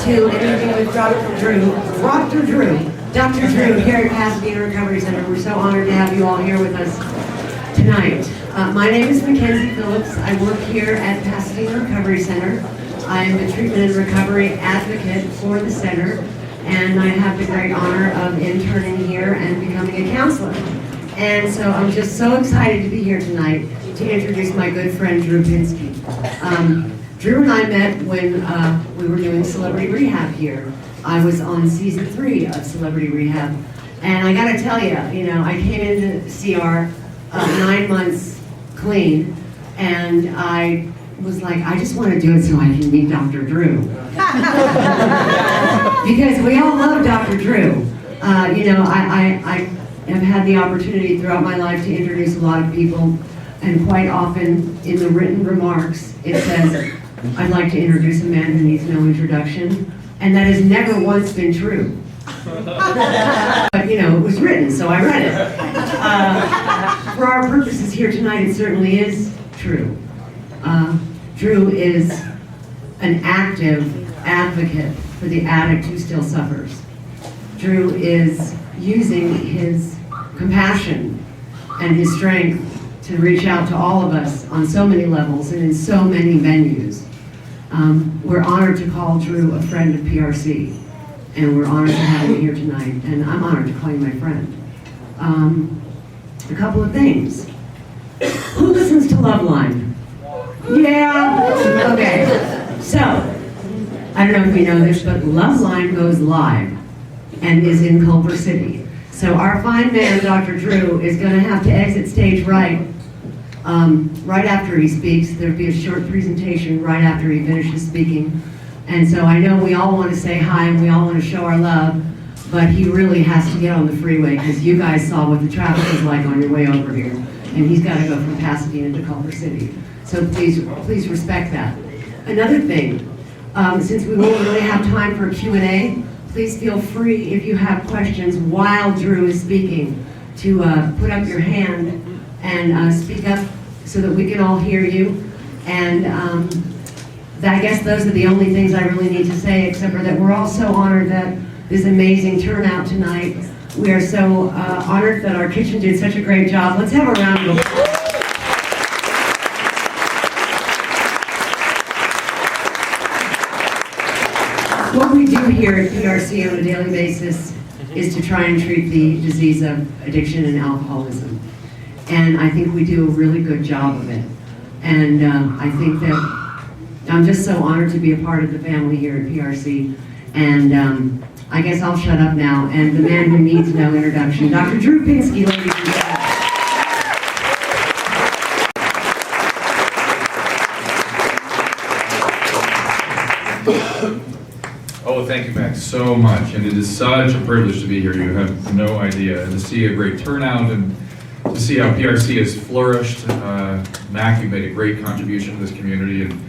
to an interview with Dr. Drew here at Pasadena Recovery Center. We're so honored to have you all here with us tonight. My name is Mackenzie Phillips. I work here at Pasadena Recovery Center. I am a treatment and recovery advocate for the center, and I have the great honor of interning here and becoming a counselor. And so I'm just so excited to be here tonight to introduce my good friend Drew Pinsky. Drew and I met when we were doing Celebrity Rehab here. I was on season 3 of Celebrity Rehab, and I gotta tell you, I came into CR 9 months clean, and I was like, I just want to do it so I can meet Dr. Drew. Because we all love Dr. Drew. I have had the opportunity throughout my life to introduce a lot of people, and quite often in the written remarks it says, I'd like to introduce a man who needs no introduction, and that has never once been true. But it was written, so I read it. For our purposes here tonight, it certainly is true. Drew is an active advocate for the addict who still suffers. Drew is using his compassion and his strength to reach out to all of us on so many levels and in so many venues. We're honored to call Drew a friend of PRC, and we're honored to have him here tonight, and I'm honored to call you my friend. A couple of things. Who listens to Loveline? Yeah? Okay. So, I don't know if you know this, but Loveline goes live and is in Culver City. So our fine man, Dr. Drew, is going to have to exit stage right after he speaks. There'll be a short presentation right after he finishes speaking. And so I know we all want to say hi and we all want to show our love, but he really has to get on the freeway because you guys saw what the traffic was like on your way over here. And he's got to go from Pasadena to Culver City. So please respect that. Another thing, since we won't really have time for a Q&A, please feel free, if you have questions while Drew is speaking, to put up your hand and speak up so that we can all hear you. And I guess those are the only things I really need to say, except for that we're all so honored that this amazing turnout tonight. We are so honored that our kitchen did such a great job. Let's have a round of applause. What we do here at PRC on a daily basis is to try and treat the disease of addiction and alcoholism. And I think we do a really good job of it. And I think that I'm just so honored to be a part of the family here at PRC. And I guess I'll shut up now. And the man who needs no introduction, Dr. Drew Pinsky, ladies and gentlemen. Oh, thank you, Max, so much. And it is such a privilege to be here. You have no idea. And to see a great turnout and to see how PRC has flourished. Mac, you've made a great contribution to this community and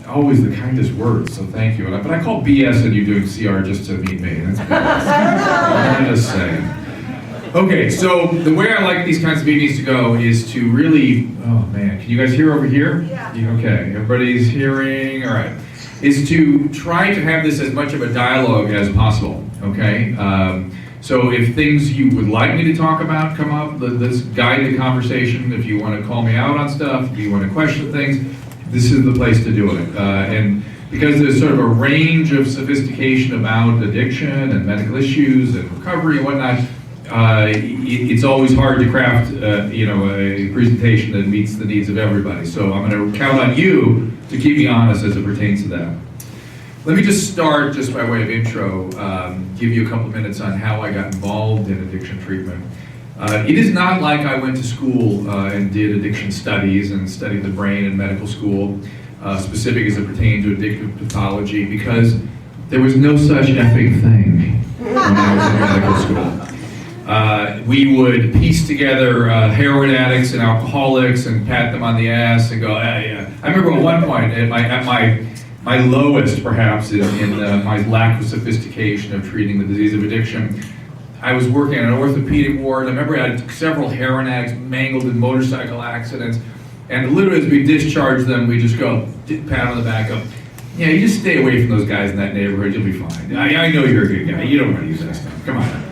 always the kindest words, so thank you. But I call BS at you doing CR just to meet me. That's BS. I'm just saying. Okay, so the way I like these kinds of meetings to go is to really, oh man, can you guys hear over here? Yeah. Okay, everybody's hearing, all right. Is to try to have this as much of a dialogue as possible, okay? So if things you would like me to talk about come up, let's guide the conversation. If you want to call me out on stuff, if you want to question things, this is the place to do it. And because there's sort of a range of sophistication about addiction and medical issues and recovery and whatnot, it's always hard to craft a presentation that meets the needs of everybody. So I'm going to count on you to keep me honest as it pertains to that. Let me just start, just by way of intro, give you a couple minutes on how I got involved in addiction treatment. It is not like I went to school and did addiction studies and studied the brain in medical school, specific as it pertained to addictive pathology, because there was no such effing thing when I was in medical school. We would piece together heroin addicts and alcoholics and pat them on the ass and go, hey, yeah. I remember at one point, at my lowest perhaps in my lack of sophistication of treating the disease of addiction, I was working in an orthopedic ward. I remember I had several heroin addicts mangled in motorcycle accidents, and literally as we discharged them, we just go, pat on the back, go, Yeah, you just stay away from those guys in that neighborhood, you'll be fine. I know you're a good guy, you don't want to use that stuff, come on.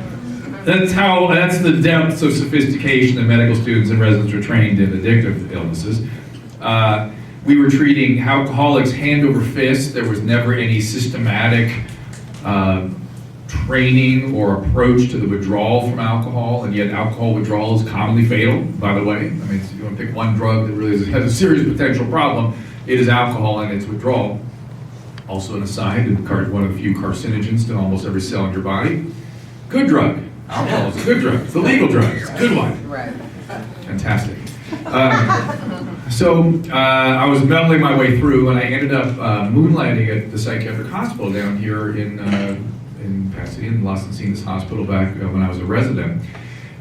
That's the depths of sophistication that medical students and residents are trained in addictive illnesses. We were treating alcoholics hand over fist. There was never any systematic training or approach to the withdrawal from alcohol, and yet alcohol withdrawal is commonly fatal, by the way. I mean, if you want to pick one drug that really has a serious potential problem, it is alcohol and its withdrawal. Also an aside, one of the few carcinogens to almost every cell in your body. Good drug. Alcohol is a good drug. It's a legal drug. It's a good one. Right. Fantastic. So I was meddling my way through, and I ended up moonlighting at the psychiatric hospital down here in Pasadena, Los Encinas Hospital, back when I was a resident.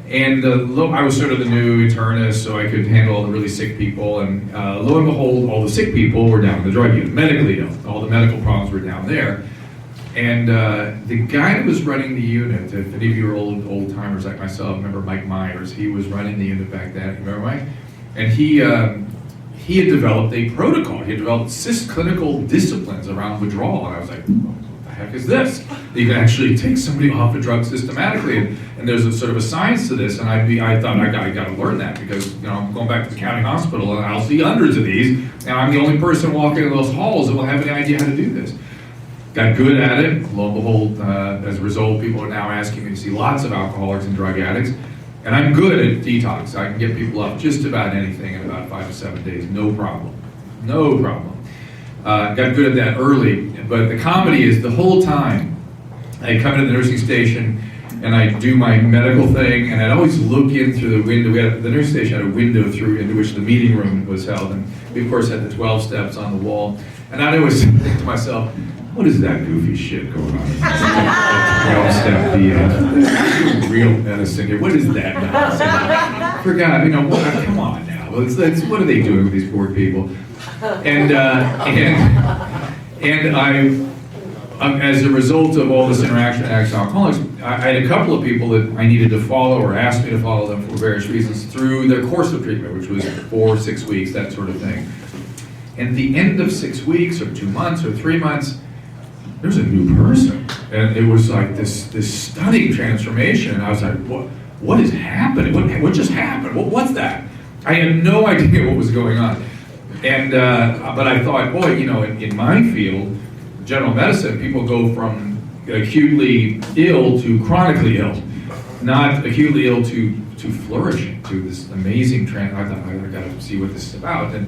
And I was sort of the new internist, so I could handle all the really sick people. And lo and behold, all the sick people were down in the drug unit, medically ill. All the medical problems were down there. And the guy that was running the unit, if any of you are old timers like myself, remember Mike Myers? He was running the unit back then. Remember Mike? And he had developed a protocol. He had developed 6 clinical disciplines around withdrawal. And I was like, what the heck is this? You can actually take somebody off a drug systematically. And there's a sort of a science to this. And I thought, I got to learn that, because I'm going back to the county hospital and I'll see hundreds of these. And I'm the only person walking in those halls that will have any idea how to do this. Got good at it. Lo and behold, as a result, people are now asking me to see lots of alcoholics and drug addicts. And I'm good at detox. I can get people off just about anything in about 5 to 7 days. No problem. No problem. Got good at that early. But the comedy is the whole time I come into the nursing station and I do my medical thing, and I'd always look in through the window. The nursing station had a window through into which the meeting room was held. And we, of course, had the 12 steps on the wall. And I'd always think to myself, what is that goofy shit going on? 12-step BS. Real medicine here. What is that nonsense? I forgot, come on now. What are they doing with these poor people? And I, as a result of all this interaction with addicts and alcoholics, I had a couple of people that I needed to follow or asked me to follow them for various reasons through their course of treatment, which was 4 or 6 weeks, that sort of thing. And at the end of 6 weeks or 2 months or 3 months, there's a new person, and it was like this stunning transformation. And I was like, what is happening? What just happened? What's that? I had no idea what was going on. And but I thought, boy, in my field, general medicine, people go from acutely ill to chronically ill, not acutely ill to flourishing, to this amazing trend. I thought, I got to see what this is about, and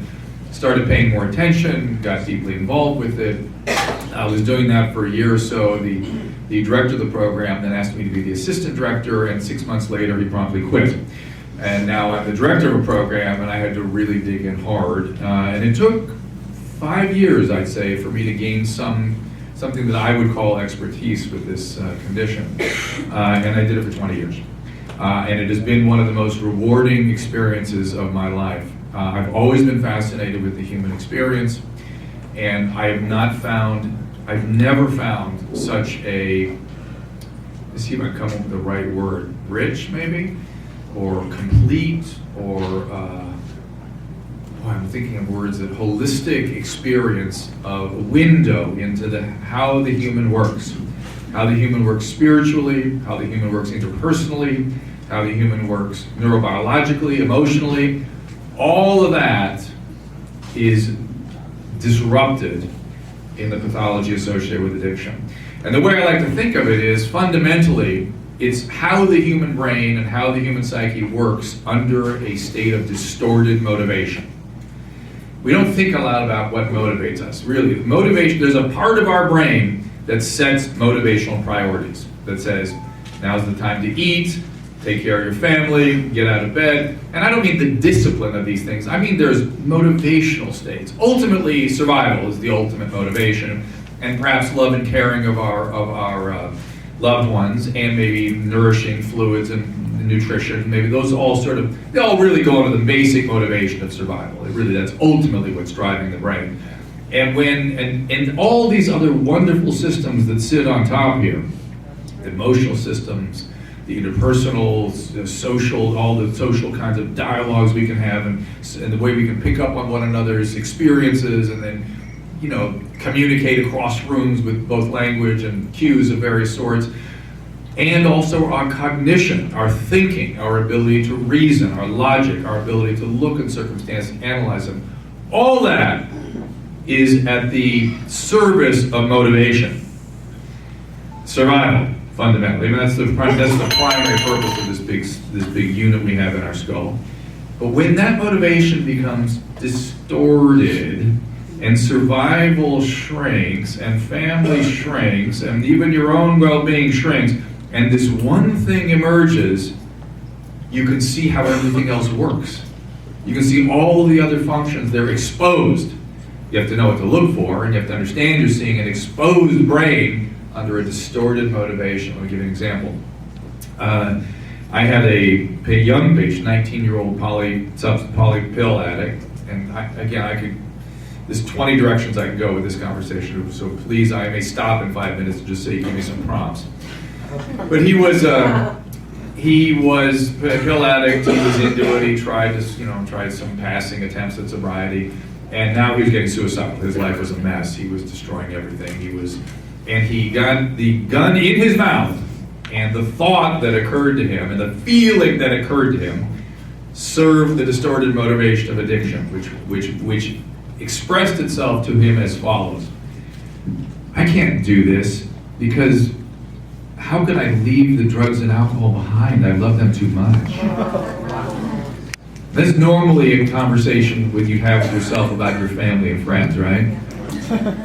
started paying more attention, got deeply involved with it. I was doing that for a year or so. The director of the program then asked me to be the assistant director, and 6 months later, he promptly quit. And now I'm the director of a program, and I had to really dig in hard. And it took 5 years, I'd say, for me to gain something that I would call expertise with this condition. And I did it for 20 years. And it has been one of the most rewarding experiences of my life. I've always been fascinated with the human experience, and I've never found such a, let's see if I can come up with the right word, rich maybe, or complete, or, I'm thinking of words, that holistic experience of a window into how the human works spiritually, how the human works interpersonally, how the human works neurobiologically, emotionally. All of that is disrupted in the pathology associated with addiction. And the way I like to think of it is, fundamentally, it's how the human brain and how the human psyche works under a state of distorted motivation. We don't think a lot about what motivates us. Really, motivation, there's a part of our brain that sets motivational priorities, that says, now's the time to eat, take care of your family, get out of bed. And I don't mean the discipline of these things. I mean there's motivational states. Ultimately, survival is the ultimate motivation, and perhaps love and caring of our loved ones, and maybe nourishing fluids and nutrition. Maybe those all they all really go into the basic motivation of survival. That's ultimately what's driving the brain. And all these other wonderful systems that sit on top here, the emotional systems, the interpersonal, the social, all the social kinds of dialogues we can have, and the way we can pick up on one another's experiences, and then communicate across rooms with both language and cues of various sorts, and also our cognition, our thinking, our ability to reason, our logic, our ability to look at circumstances, analyze them. All that is at the service of motivation. Survival, fundamentally. I mean, that's the primary purpose of this big unit we have in our skull. But when that motivation becomes distorted, and survival shrinks, and family shrinks, and even your own well-being shrinks, and this one thing emerges, you can see how everything else works. You can see all the other functions, they're exposed. You have to know what to look for, and you have to understand you're seeing an exposed brain under a distorted motivation. Let me give you an example. I had a young patient, 19-year-old poly pill addict, and there's 20 directions I can go with this conversation, so please, I may stop in 5 minutes and just say, give me some prompts. But he was a pill addict, he was into it, he tried some passing attempts at sobriety, and now he was getting suicidal. His life was a mess, he was destroying everything, and he got the gun in his mouth, and the thought that occurred to him, and the feeling that occurred to him, served the distorted motivation of addiction, which expressed itself to him as follows. I can't do this because how could I leave the drugs and alcohol behind? I love them too much. That's normally a conversation you have with yourself about your family and friends, right?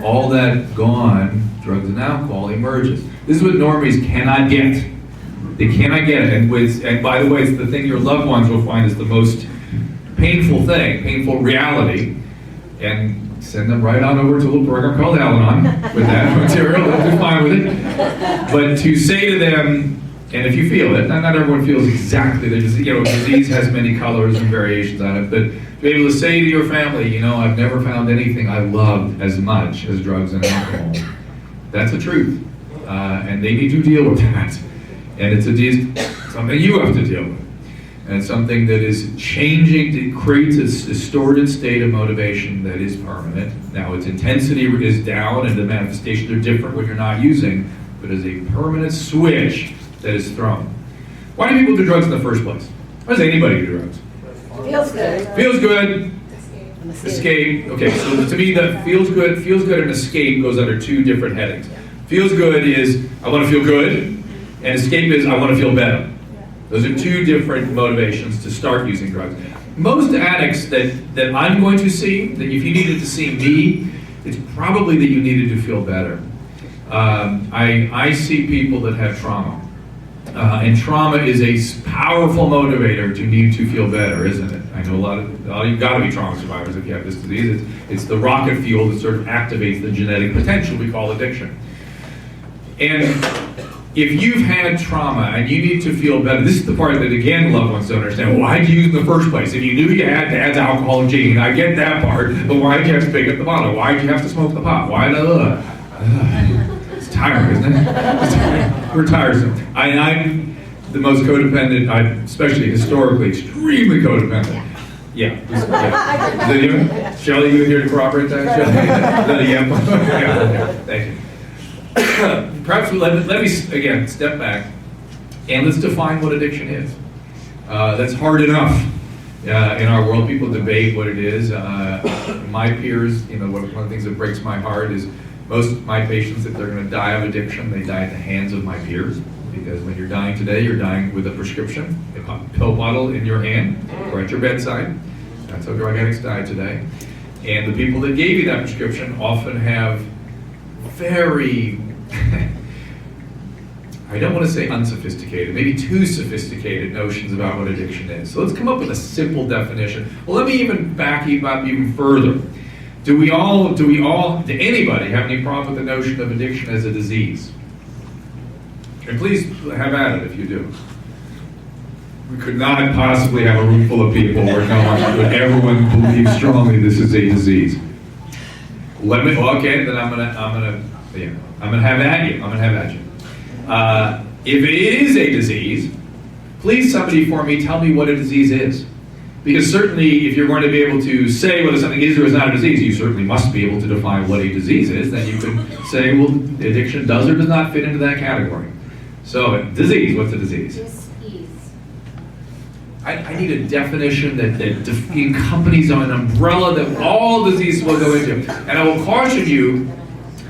All that gone, drugs and alcohol emerges. This is what normies cannot get. They cannot get it. And by the way, it's the thing your loved ones will find is the most painful thing, painful reality. And send them right on over to a little program called Al-Anon with that material. They'll be fine with it. But to say to them, and if you feel it, not everyone feels exactly the disease. Disease has many colors and variations on it. But to be able to say to your family, I've never found anything I loved as much as drugs and alcohol. That's the truth. And they need to deal with that. And it's something you have to deal with. And it's something that is changing, it creates a distorted state of motivation that is permanent. Now, its intensity is down and the manifestations are different when you're not using, but it's a permanent switch that is thrown. Why do people do drugs in the first place? Why does anybody do drugs? Feels good. Feels good. Escape. Okay, so to me, the feels good and escape goes under two different headings. Feels good is, I want to feel good, and escape is, I want to feel better. Those are two different motivations to start using drugs. Most addicts that I'm going to see, that if you needed to see me, it's probably that you needed to feel better. I see people that have trauma. And trauma is a powerful motivator to need to feel better, isn't it? I know a lot of you've got to be trauma survivors if you have this disease. It's the rocket fuel that sort of activates the genetic potential we call addiction. And if you've had trauma and you need to feel better, this is the part that, again, loved ones don't understand. Why did you use it in the first place? If you knew you had dad's alcohol gene, I get that part, but why did you have to pick up the bottle? Why did you have to smoke the pot? Why it's tiring, isn't it? We're tiresome. I'm the most codependent, especially historically, extremely codependent. Yeah. Is that you? Shelley, you here to corroborate that? Shelley? Is that a yeah? Thank you. Perhaps let me again step back and let's define what addiction is. That's hard enough in our world. People debate what it is. My peers, one of the things that breaks my heart is most of my patients, if they're going to die of addiction, they die at the hands of my peers. Because when you're dying today, you're dying with a prescription, a pill bottle in your hand or at your bedside. That's how drug addicts die today. And the people that gave you that prescription often have very, I don't want to say unsophisticated, maybe too sophisticated notions about what addiction is. So let's come up with a simple definition. Well, let me even back up even further. Do anybody have any problem with the notion of addiction as a disease? And please have at it if you do. We could not possibly have a room full of people where everyone believes strongly this is a disease. Okay, then I'm gonna have at you. If it is a disease, please somebody for me tell me what a disease is. Because certainly, if you're going to be able to say whether something is or is not a disease, you certainly must be able to define what a disease is. Then you could say, well, addiction does or does not fit into that category. So, disease, what's a disease? Dis-ease. I need a definition that encompasses an umbrella that all diseases will go into. And I will caution you,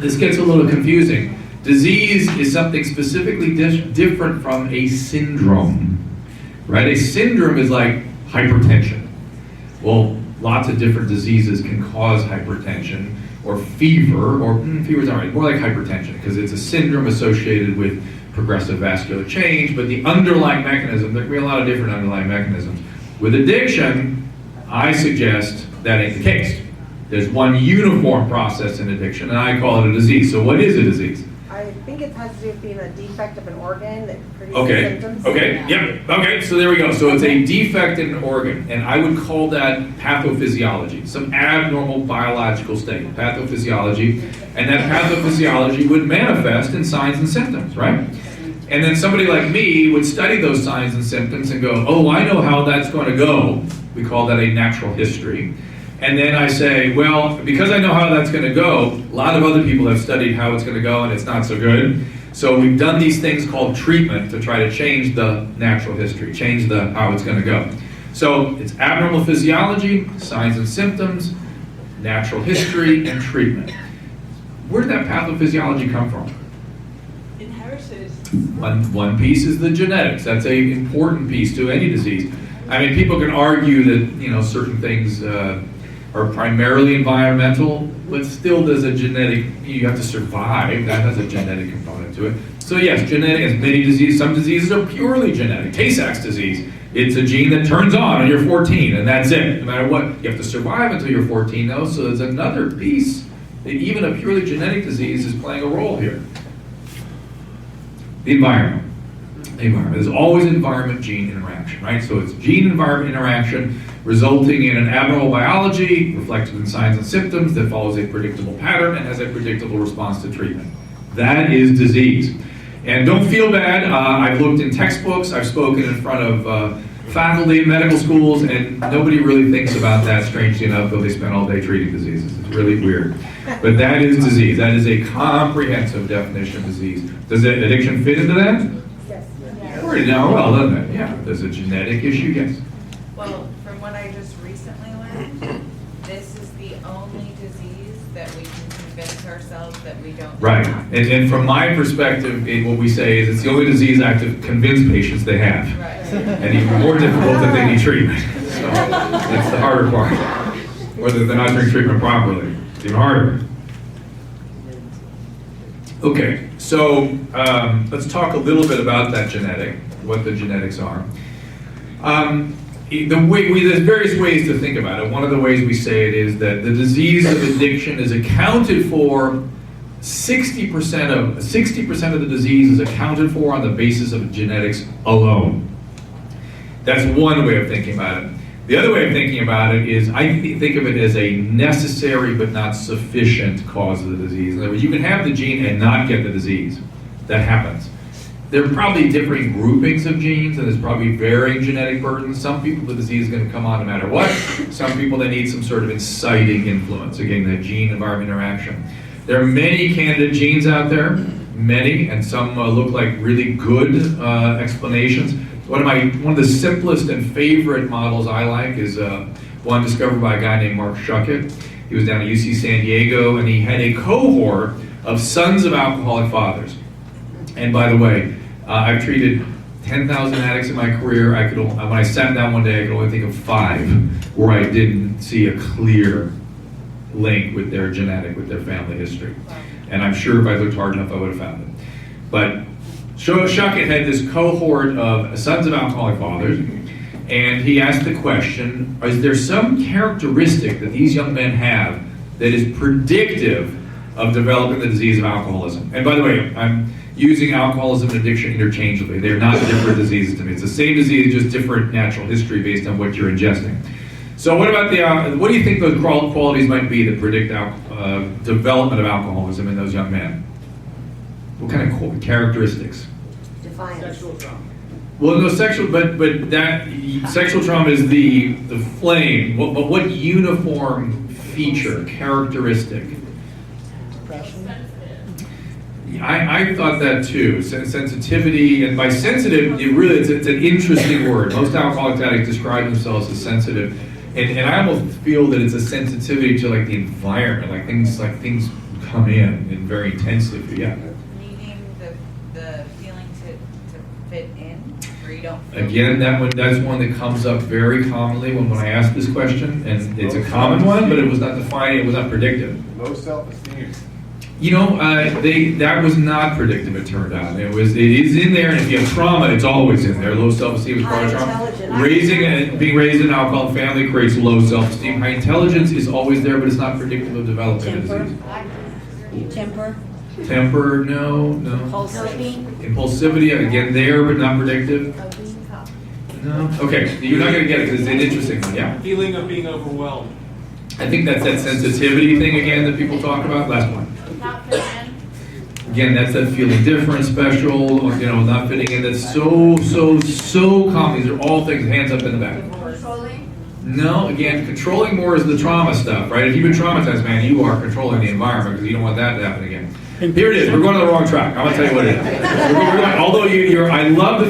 this gets a little confusing. Disease is something specifically different from a syndrome, right? A syndrome is like hypertension. Well, lots of different diseases can cause hypertension, or fever, or fever's all right, more like hypertension, because it's a syndrome associated with progressive vascular change, but the underlying mechanism, there can be a lot of different underlying mechanisms. With addiction, I suggest that ain't the case. There's one uniform process in addiction, and I call it a disease. So what is a disease? I think it has to do with being a defect of an organ that produces symptoms. Okay, yep, okay, so there we go. So it's a defect in an organ, and I would call that pathophysiology, some abnormal biological state, pathophysiology, and that pathophysiology would manifest in signs and symptoms, right? And then somebody like me would study those signs and symptoms and go, oh, I know how that's going to go. We call that a natural history. And then I say, well, because I know how that's going to go, a lot of other people have studied how it's going to go and it's not so good. So we've done these things called treatment to try to change the natural history, change how it's going to go. So it's abnormal physiology, signs and symptoms, natural history, and treatment. Where did that pathophysiology come from? Inherited. One piece is the genetics. That's an important piece to any disease. I mean, people can argue that, certain things are primarily environmental, but still there's a genetic, you have to survive, that has a genetic component to it. So yes, genetic, as many diseases, some diseases are purely genetic. Tay-Sachs disease, it's a gene that turns on when you're 14, and that's it. No matter what, you have to survive until you're 14 though, so there's another piece that even a purely genetic disease is playing a role here. The environment. There's always environment-gene interaction, right? So it's gene-environment interaction resulting in an abnormal biology reflected in signs and symptoms that follows a predictable pattern and has a predictable response to treatment. That is disease. And don't feel bad. I've looked in textbooks. I've spoken in front of faculty in medical schools, and nobody really thinks about that, strangely enough, though they spend all day treating diseases. It's really weird. But that is disease. That is a comprehensive definition of disease. Does addiction fit into that? Yes. Pretty darn well, doesn't it? Yeah. There's a genetic issue, yes. Well, from what I just recently learned, this is the only disease that we can convince ourselves that we don't Right. have. And from my perspective, what we say is it's the only disease I have to convince patients they have. Right. And even more difficult that they need treatment. So that's the harder part. Or that they're not doing treatment properly. It's even harder. Okay, so let's talk a little bit about that genetic, what the genetics are. There's various ways to think about it. One of the ways we say it is that the disease of addiction is accounted for, 60% of the disease is accounted for on the basis of genetics alone. That's one way of thinking about it. The other way of thinking about it is I think of it as a necessary but not sufficient cause of the disease. In other words, you can have the gene and not get the disease. That happens. There are probably differing groupings of genes, and there's probably varying genetic burdens. Some people, the disease is going to come on no matter what. Some people, they need some sort of inciting influence. Again, that gene-environment interaction. There are many candidate genes out there, many, and some look like really good explanations. One of the simplest and favorite models I like is one discovered by a guy named Mark Schuckett. He was down at UC San Diego, and he had a cohort of sons of alcoholic fathers. And by the way, I've treated 10,000 addicts in my career. When I sat down one day, I could only think of 5 where I didn't see a clear link with their genetic, with their family history. And I'm sure if I looked hard enough, I would have found it. But Schuckett had this cohort of sons of alcoholic fathers, and he asked the question, is there some characteristic that these young men have that is predictive of developing the disease of alcoholism? And by the way, I'm using alcoholism and addiction interchangeably. They're not different diseases to me. It's the same disease, just different natural history based on what you're ingesting. So what about what do you think those qualities might be that predict development of alcoholism in those young men? What kind of characteristics? Defiance. Sexual trauma. Well, no, but that, sexual trauma is the flame, but what uniform feature, characteristic? I thought that too, sensitivity, and by sensitive, it's an interesting word. Most alcoholic addicts describe themselves as sensitive, and I almost feel that it's a sensitivity to like the environment, like things come in very intensely. Yeah. Needing the feeling to fit in, where you don't feel. Again, that's one that comes up very commonly when I ask this question, and it's a common one, but it was not defined, it was not predictive. Low self-esteem. You know, that was not predictive, it turned out. It is in there, and if you have trauma, it's always in there. Low self-esteem is part of trauma. Being raised in an alcoholic family creates low self-esteem. High intelligence is always there, but it's not predictive of developing a disease. Temper, no. Impulsivity, again, there, but not predictive. No. Okay, you're not going to get it because it's an interesting one, yeah. Feeling of being overwhelmed. I think that's that sensitivity thing again that people talk about. Last one. Not fit in. Again, that's that feeling different, special, not fitting in. That's so common. These are all things, hands up in the back. Controlling. No, again, controlling more is the trauma stuff, right? If you've been traumatized, man, you are controlling the environment because you don't want that to happen again. Here it is. We're going on the wrong track. I'm going to tell you what it is. Although I love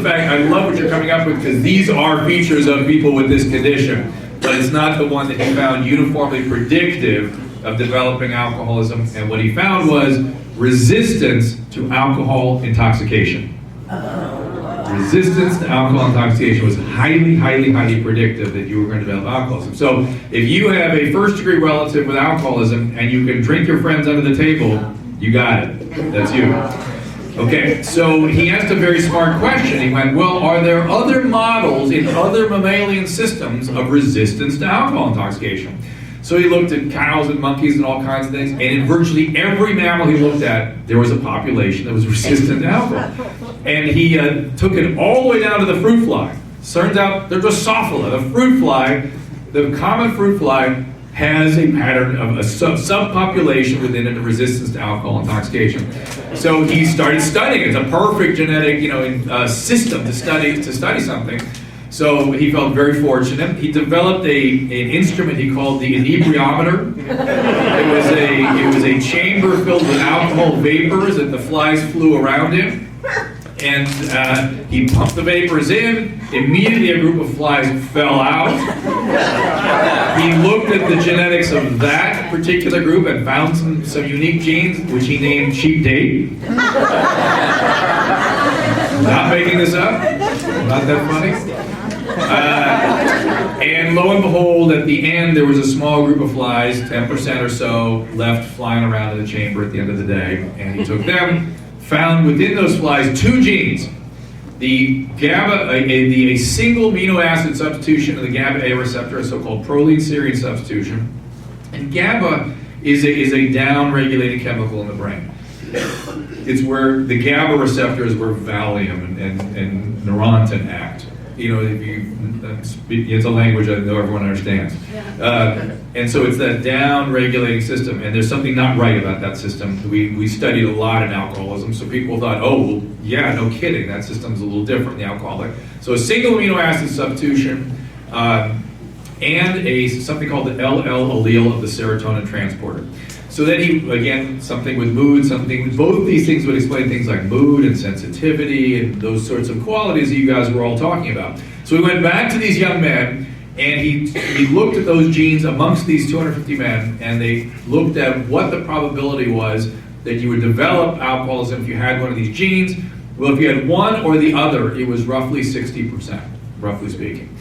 what you're coming up with because these are features of people with this condition, but it's not the one that he found uniformly predictive of developing alcoholism. And what he found was resistance to alcohol intoxication. Resistance to alcohol intoxication was highly predictive that you were going to develop alcoholism. So if you have a first-degree relative with alcoholism and you can drink your friends under the table, you got it. That's you. Okay, so he asked a very smart question. He went, well, are there other models in other mammalian systems of resistance to alcohol intoxication? So he looked at cows and monkeys and all kinds of things, and in virtually every mammal he looked at, there was a population that was resistant to alcohol. And he took it all the way down to the fruit fly. Turns out they're Drosophila. The fruit fly, the common fruit fly, has a pattern of a subpopulation within it of resistance to alcohol intoxication. So he started studying it. It's a perfect genetic, system to study something. So he felt very fortunate. He developed an instrument he called the inebriometer. It was a chamber filled with alcohol vapors that the flies flew around in. And he pumped the vapors in. Immediately a group of flies fell out. He looked at the genetics of that particular group and found some unique genes, which he named cheap date. Not making this up. Not that funny. And lo and behold, at the end, there was a small group of flies, 10% or so, left flying around in the chamber at the end of the day. And he took them, found within those flies two genes. The GABA, a single amino acid substitution of the GABA A receptor, a so-called proline serine substitution. And GABA is a down-regulated chemical in the brain. It's where the GABA receptor is where Valium and Neurontin act. It's a language I know everyone understands. And so it's that down-regulating system, and there's something not right about that system. We studied a lot in alcoholism, so people thought, oh, well, yeah, no kidding, that system's a little different in the alcoholic. So a single amino acid substitution and something called the LL allele of the serotonin transporter. So then something with mood, both these things would explain things like mood and sensitivity and those sorts of qualities that you guys were all talking about. So we went back to these young men, and he looked at those genes amongst these 250 men, and they looked at what the probability was that you would develop alcoholism if you had one of these genes. Well, if you had one or the other, it was roughly 60%, roughly speaking.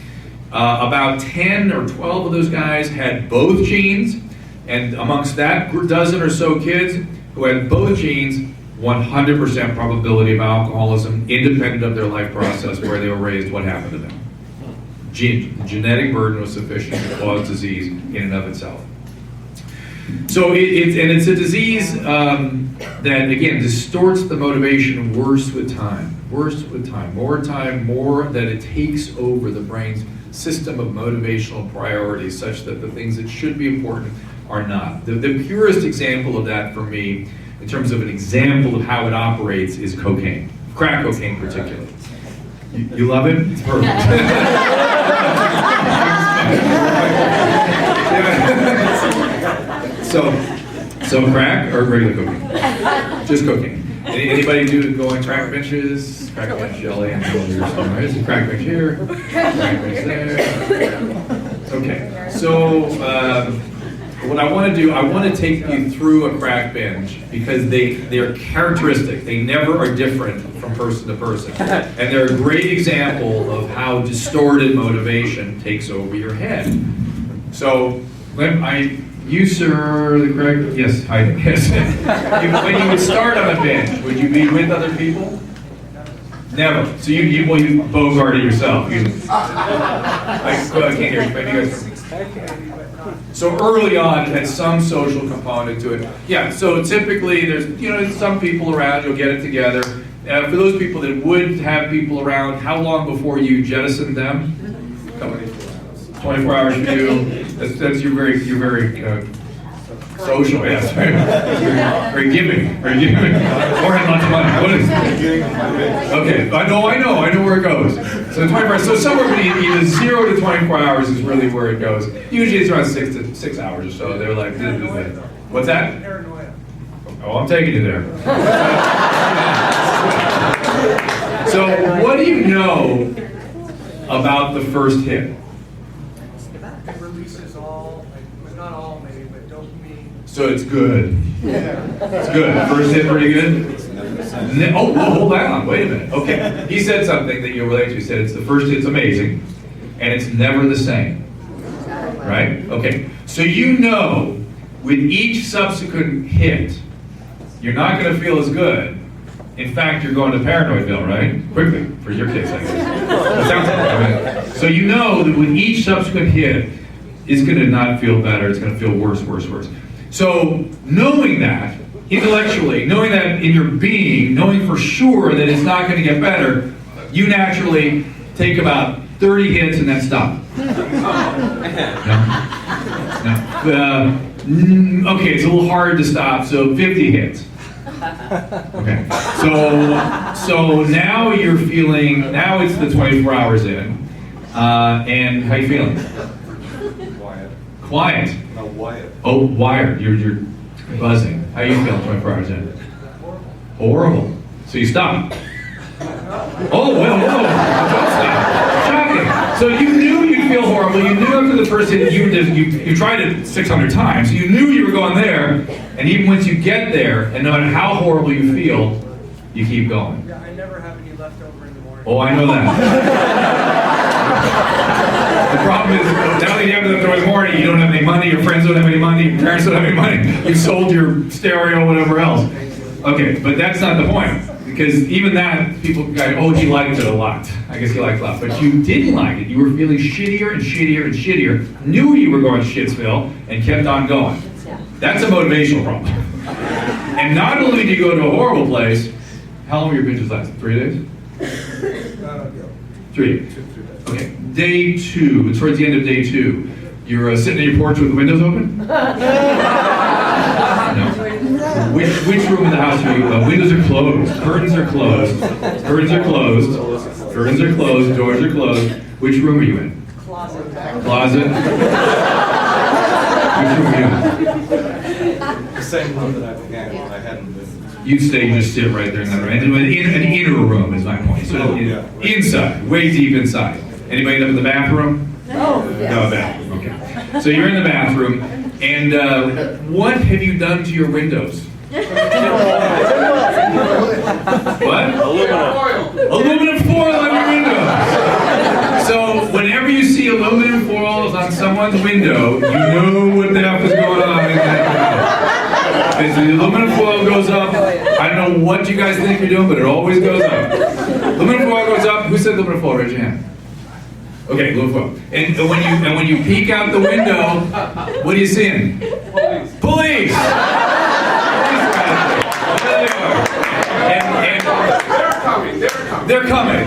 About 10 or 12 of those guys had both genes, and amongst that dozen or so kids who had both genes, 100% probability of alcoholism, independent of their life process, where they were raised, what happened to them. Genetic burden was sufficient to cause disease in and of itself. So it's a disease that, again, distorts the motivation worse with time. More that it takes over the brain's system of motivational priorities, such that the things that should be important are not. The purest example of that for me, in terms of an example of how it operates, is cocaine. Crack cocaine particularly. You love it? It's perfect. So crack or regular cooking? Just cooking. Anybody go on crack benches? Crack bench jelly and there's a crack bench here, crack bench there. Okay, so what I want to do, I want to take you through a crack bench because they're characteristic. They never are different from person to person. And they're a great example of how distorted motivation takes over your head. So, you, sir, the correct, yes, I guess. When you would start on a bench, would you be with other people? Never. So you bogarted yourself. I can't hear you. Maybe you guys. So early on, it had some social component to it. Yeah. So typically, there's some people around. You'll get it together. For those people that would have people around, how long before you jettisoned them? 24 hours for you. You're very social. Yes. Very giving. Or had lots of money. What is it? Okay. I know where it goes. So 24. So somewhere between either 0 to 24 hours is really where it goes. Usually it's around 6 hours or so. They're like, what's that? Paranoia. Oh, I'm taking you there. So what do you know about the first hit? It releases all, like, not all maybe, but dopamine. So it's good. It's good. First hit pretty good? Oh, well, hold on. Wait a minute. Okay. He said something that you'll relate to. He said it's the first hit's amazing, and it's never the same. Right? Okay. So you know with each subsequent hit, you're not going to feel as good. In fact, you're going to Paranoidville, right? Quickly, for your case, I guess. It sounds like that, right? So you know that with each subsequent hit, it's going to not feel better. It's going to feel worse. So knowing that, intellectually, knowing that in your being, knowing for sure that it's not going to get better, you naturally take about 30 hits and then stop. No. Okay, it's a little hard to stop, so 50 hits. Okay, so now you're feeling, now it's the 24 hours in, and how you feeling? Quiet. No, Wyatt. Oh, wired. You're buzzing. How you feeling 24 hours in? Horrible. So you stop. Oh, well, whoa. Don't stop. Shocking. So you knew you'd feel horrible. You knew after the first hit, you tried it 600 times. So you knew you were going there. And even once you get there, and no matter how horrible you feel, you keep going. Yeah, I never have any left over in the morning. Oh, I know that. The problem is, now that you have to throw in the morning, you don't have any money, your friends don't have any money, your parents don't have any money, you've sold your stereo, whatever else. Okay, but that's not the point. Because even that, people go, oh, he liked it a lot. I guess he liked it a lot. But you didn't like it. You were feeling shittier and shittier and shittier, knew you were going to Shitsville, and kept on going. That's a motivational problem. And not only do you go to a horrible place, how long were your binges last? 3 days? 3 days. Okay, day 2, towards the end of day 2, you're sitting on your porch with the windows open? No. Which room in the house are you? Windows are closed, curtains are closed, doors are closed. Which room are you in? Closet? Which room are you in? The same room that I began when I hadn't been. You just sit right there in that room. And an inner room is my point. So inside, way deep inside. Anybody up in the bathroom? Oh, No, bathroom, okay. So you're in the bathroom, and what have you done to your windows? What? Aluminum foil on your window. So whenever you see aluminum foils on someone's window, you know what the hell is going on in that window. As the aluminum foil goes up, I don't know what you guys think you're doing, but it always goes up. Aluminum foil goes up. Who said aluminum foil? Raise your hand. Okay, aluminum foil. And when you peek out the window, what are you seeing? Police. They're coming.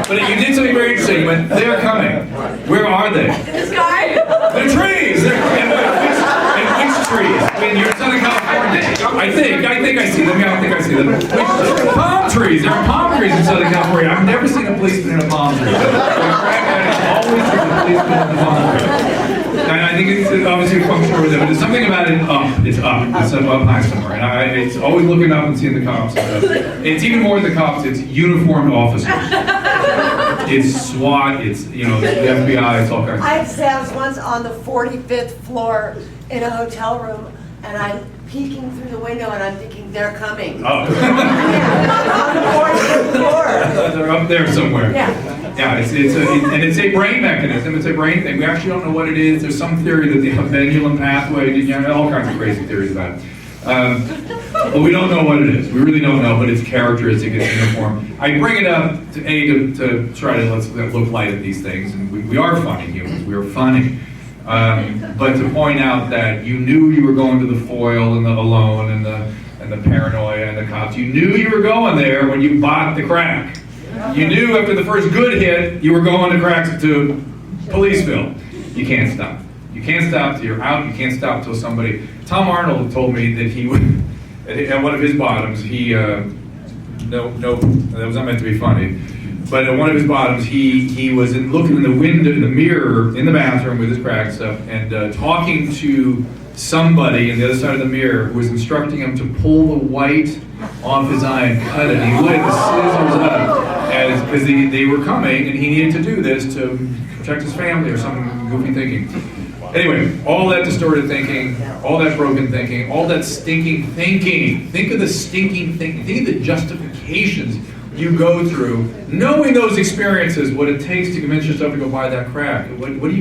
But you did something very interesting. You went, they're coming. Where are they? In the sky. The trees. In which trees? I mean, you're in Southern California. I think I see them. Yeah, I think I see them. Palm trees. There are palm trees in Southern California. I've never seen a policeman in a palm tree. Crack addicts always see a policeman in a palm tree. And I think it's obviously a function over there, but there's something about it up. It's up. It's up high somewhere. And it's always looking up and seeing the cops. It's even more than the cops. It's uniformed officers. It's SWAT. It's, you know, the FBI. It's all kinds of I was once on the 45th floor in a hotel room, and I'm peeking through the window, and I'm thinking they're coming. Oh. Yeah, on the 45th floor. They're up there somewhere. Yeah. Yeah, it's a brain mechanism. It's a brain thing. We actually don't know what it is. There's some theory that the pendulum pathway, you know, all kinds of crazy theories about it. But we don't know what it is. We really don't know, but it's characteristic, it's uniform. I bring it up to try to let's look light at these things, and we are funny humans. We are funny. But to point out that you knew you were going to the foil and the alone and the paranoia and the cops. You knew you were going there when you bought the crack. You knew after the first good hit you were going to crack to Policeville. You can't stop. You can't stop till you're out. You can't stop till somebody. Tom Arnold told me that he would at one of his bottoms. He no, that was not meant to be funny. But at one of his bottoms, he was looking in the window, in the mirror, in the bathroom with his crack stuff, and talking to somebody on the other side of the mirror who was instructing him to pull the white off his eye and cut it. He lit the scissors up because they were coming, and he needed to do this to protect his family or some goofy thinking. Anyway, all that distorted thinking, all that broken thinking, all that stinking thinking. Think of the stinking thinking. Think of the justifications you go through, knowing those experiences, what it takes to convince yourself to go buy that crack. What do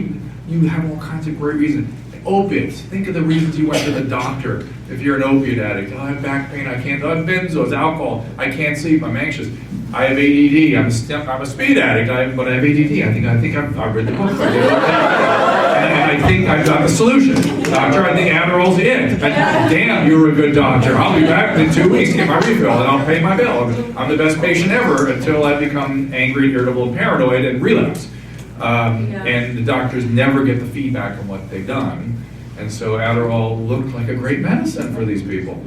you have all kinds of great reasons. Opiates. Think of the reasons you went to the doctor if you're an opiate addict. Oh, I have back pain, I can't, I have benzos, alcohol, I can't sleep, I'm anxious. I have ADD, I'm a speed addict, but I have ADD. I think I've read the book. And I think I've got the solution. Doctor, I think Adderall's it. Damn, you were a good doctor. I'll be back in 2 weeks, get my refill, and I'll pay my bill. I'm the best patient ever until I become angry, irritable, and paranoid and relapse. And the doctors never get the feedback on what they've done. And so Adderall looked like a great medicine for these people.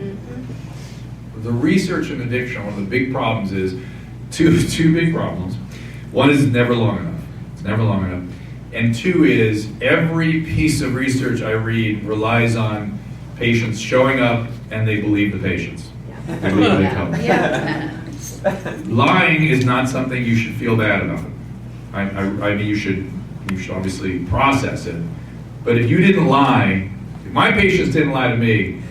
The research in addiction, one of the big problems is, two big problems. One is it's never long enough. It's never long enough. And two is every piece of research I read relies on patients showing up and they believe the patients. They believe what they tell them. Lying is not something you should feel bad about. I mean, you should obviously process it. But if you didn't lie, if my patients didn't lie to me,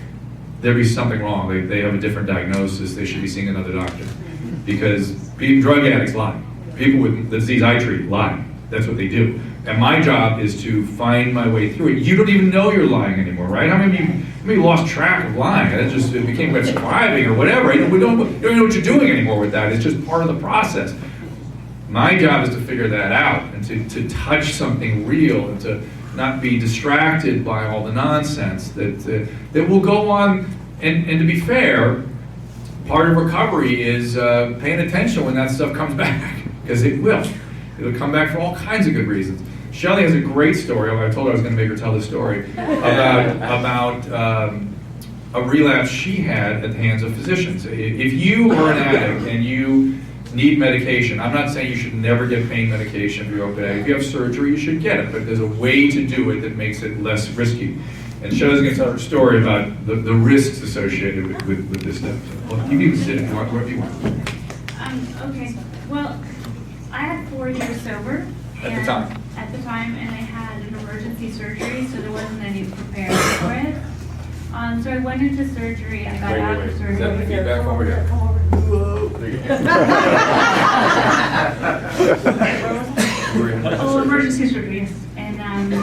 there'd be something wrong. They have a different diagnosis. They should be seeing another doctor. Because drug addicts lie. People with the disease I treat lie. That's what they do. And my job is to find my way through it. You don't even know you're lying anymore, right? How many of you lost track of lying? It became like surviving or whatever. We don't know what you're doing anymore with that. It's just part of the process. My job is to figure that out and to touch something real and to not be distracted by all the nonsense that will go on. And to be fair, part of recovery is paying attention when that stuff comes back, because it will. It'll come back for all kinds of good reasons. Shelley has a great story. I told her I was going to make her tell this story about a relapse she had at the hands of physicians. If you are an addict and you need medication, I'm not saying you should never get pain medication if you're opiate. If you have surgery, you should get it, but there's a way to do it that makes it less risky. And Shelley's going to tell her story about the risks associated with this stuff. So, well, you can sit if you want, wherever you want. Okay, well, I had 4 years sober. At the time? At the time, and I had an emergency surgery, so there wasn't any prepared for it. So I went into surgery, I got out of surgery. Is that the feedback over here? Oh, emergency surgery, yes. And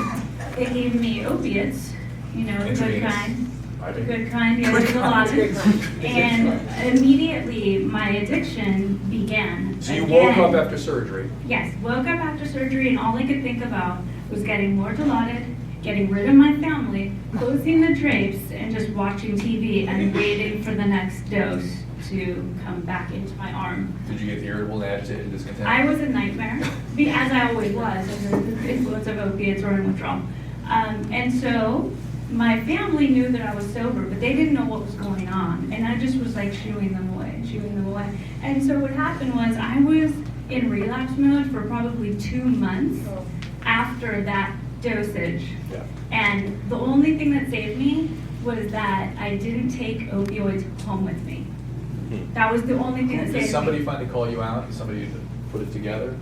they gave me opiates, you know, the good kind. The good kind, the Dilaudid. And immediately my addiction began. So you woke up after surgery? Yes, woke up after surgery, and all I could think about was getting more Dilaudid, getting rid of my family, closing the drapes, and just watching TV and waiting for the next dose to come back into my arm. Did you get irritable, agitated, and discontent? I was a nightmare, as I always was, under the influence of opiates or in withdrawal. And so my family knew that I was sober, but they didn't know what was going on. And I just was like shooing them away. And so what happened was I was in relapse mode for probably 2 months after that dosage. Yeah. And the only thing that saved me was that I didn't take opioids home with me. That was the only thing that saved me. Did somebody finally call you out? Did somebody put it together?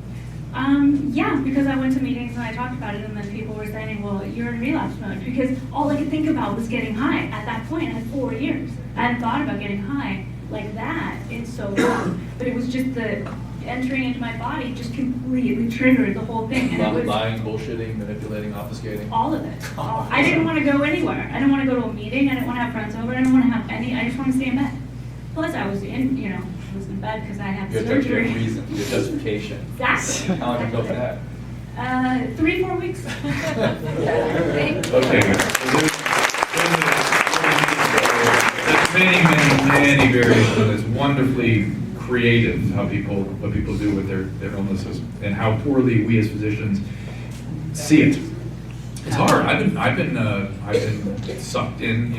Yeah, because I went to meetings and I talked about it, and then people were saying, well, you're in relapse mode, because all I could think about was getting high. At that point, I had 4 years. I hadn't thought about getting high like that in so long, but it was just the entering into my body just completely triggered the whole thing. And it was Lying, bullshitting, manipulating, obfuscating? all of it. I didn't want to go anywhere. I didn't want to go to a meeting. I didn't want to have friends over. I didn't want to have any. I just want to stay in bed. Plus, I was in bed because I had You had surgery. reason, your justification. Exactly. How long did you go for that? 3-4 weeks. Okay. There's many variations. It's wonderfly creative what people do with their illnesses, and how poorly we as physicians see it. It's hard. I've been sucked in.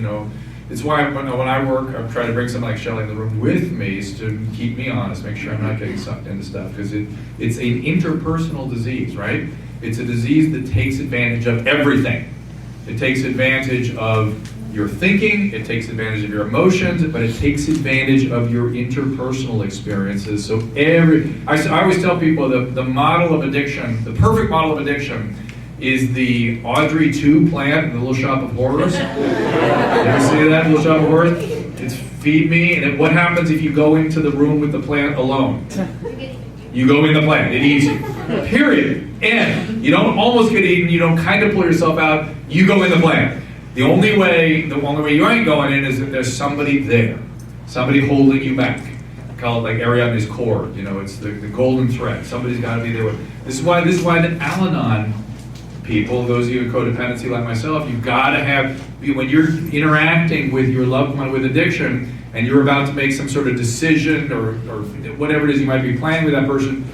It's why when I work, I try to bring someone like Shelley in the room with me to keep me honest, make sure I'm not getting sucked into stuff, because it's an interpersonal disease, right? It's a disease that takes advantage of everything. It takes advantage of your thinking, it takes advantage of your emotions, but it takes advantage of your interpersonal experiences. So I always tell people the model of addiction, the perfect model of addiction, is the Audrey 2 plant in the Little Shop of Horrors. You ever see that, Little Shop of Horrors? It's feed me, and what happens if you go into the room with the plant alone? You go in the plant, it eats you. Period. And you don't almost get eaten, you don't kind of pull yourself out, you go in the plant. The only way you ain't going in is if there's somebody there, somebody holding you back. I call it like Ariadne's cord, it's the golden thread. Somebody's got to be there. This is why the Al-Anon people, those of you in codependency like myself, you've got to have, when you're interacting with your loved one with addiction, and you're about to make some sort of decision or whatever it is you might be planning with that person,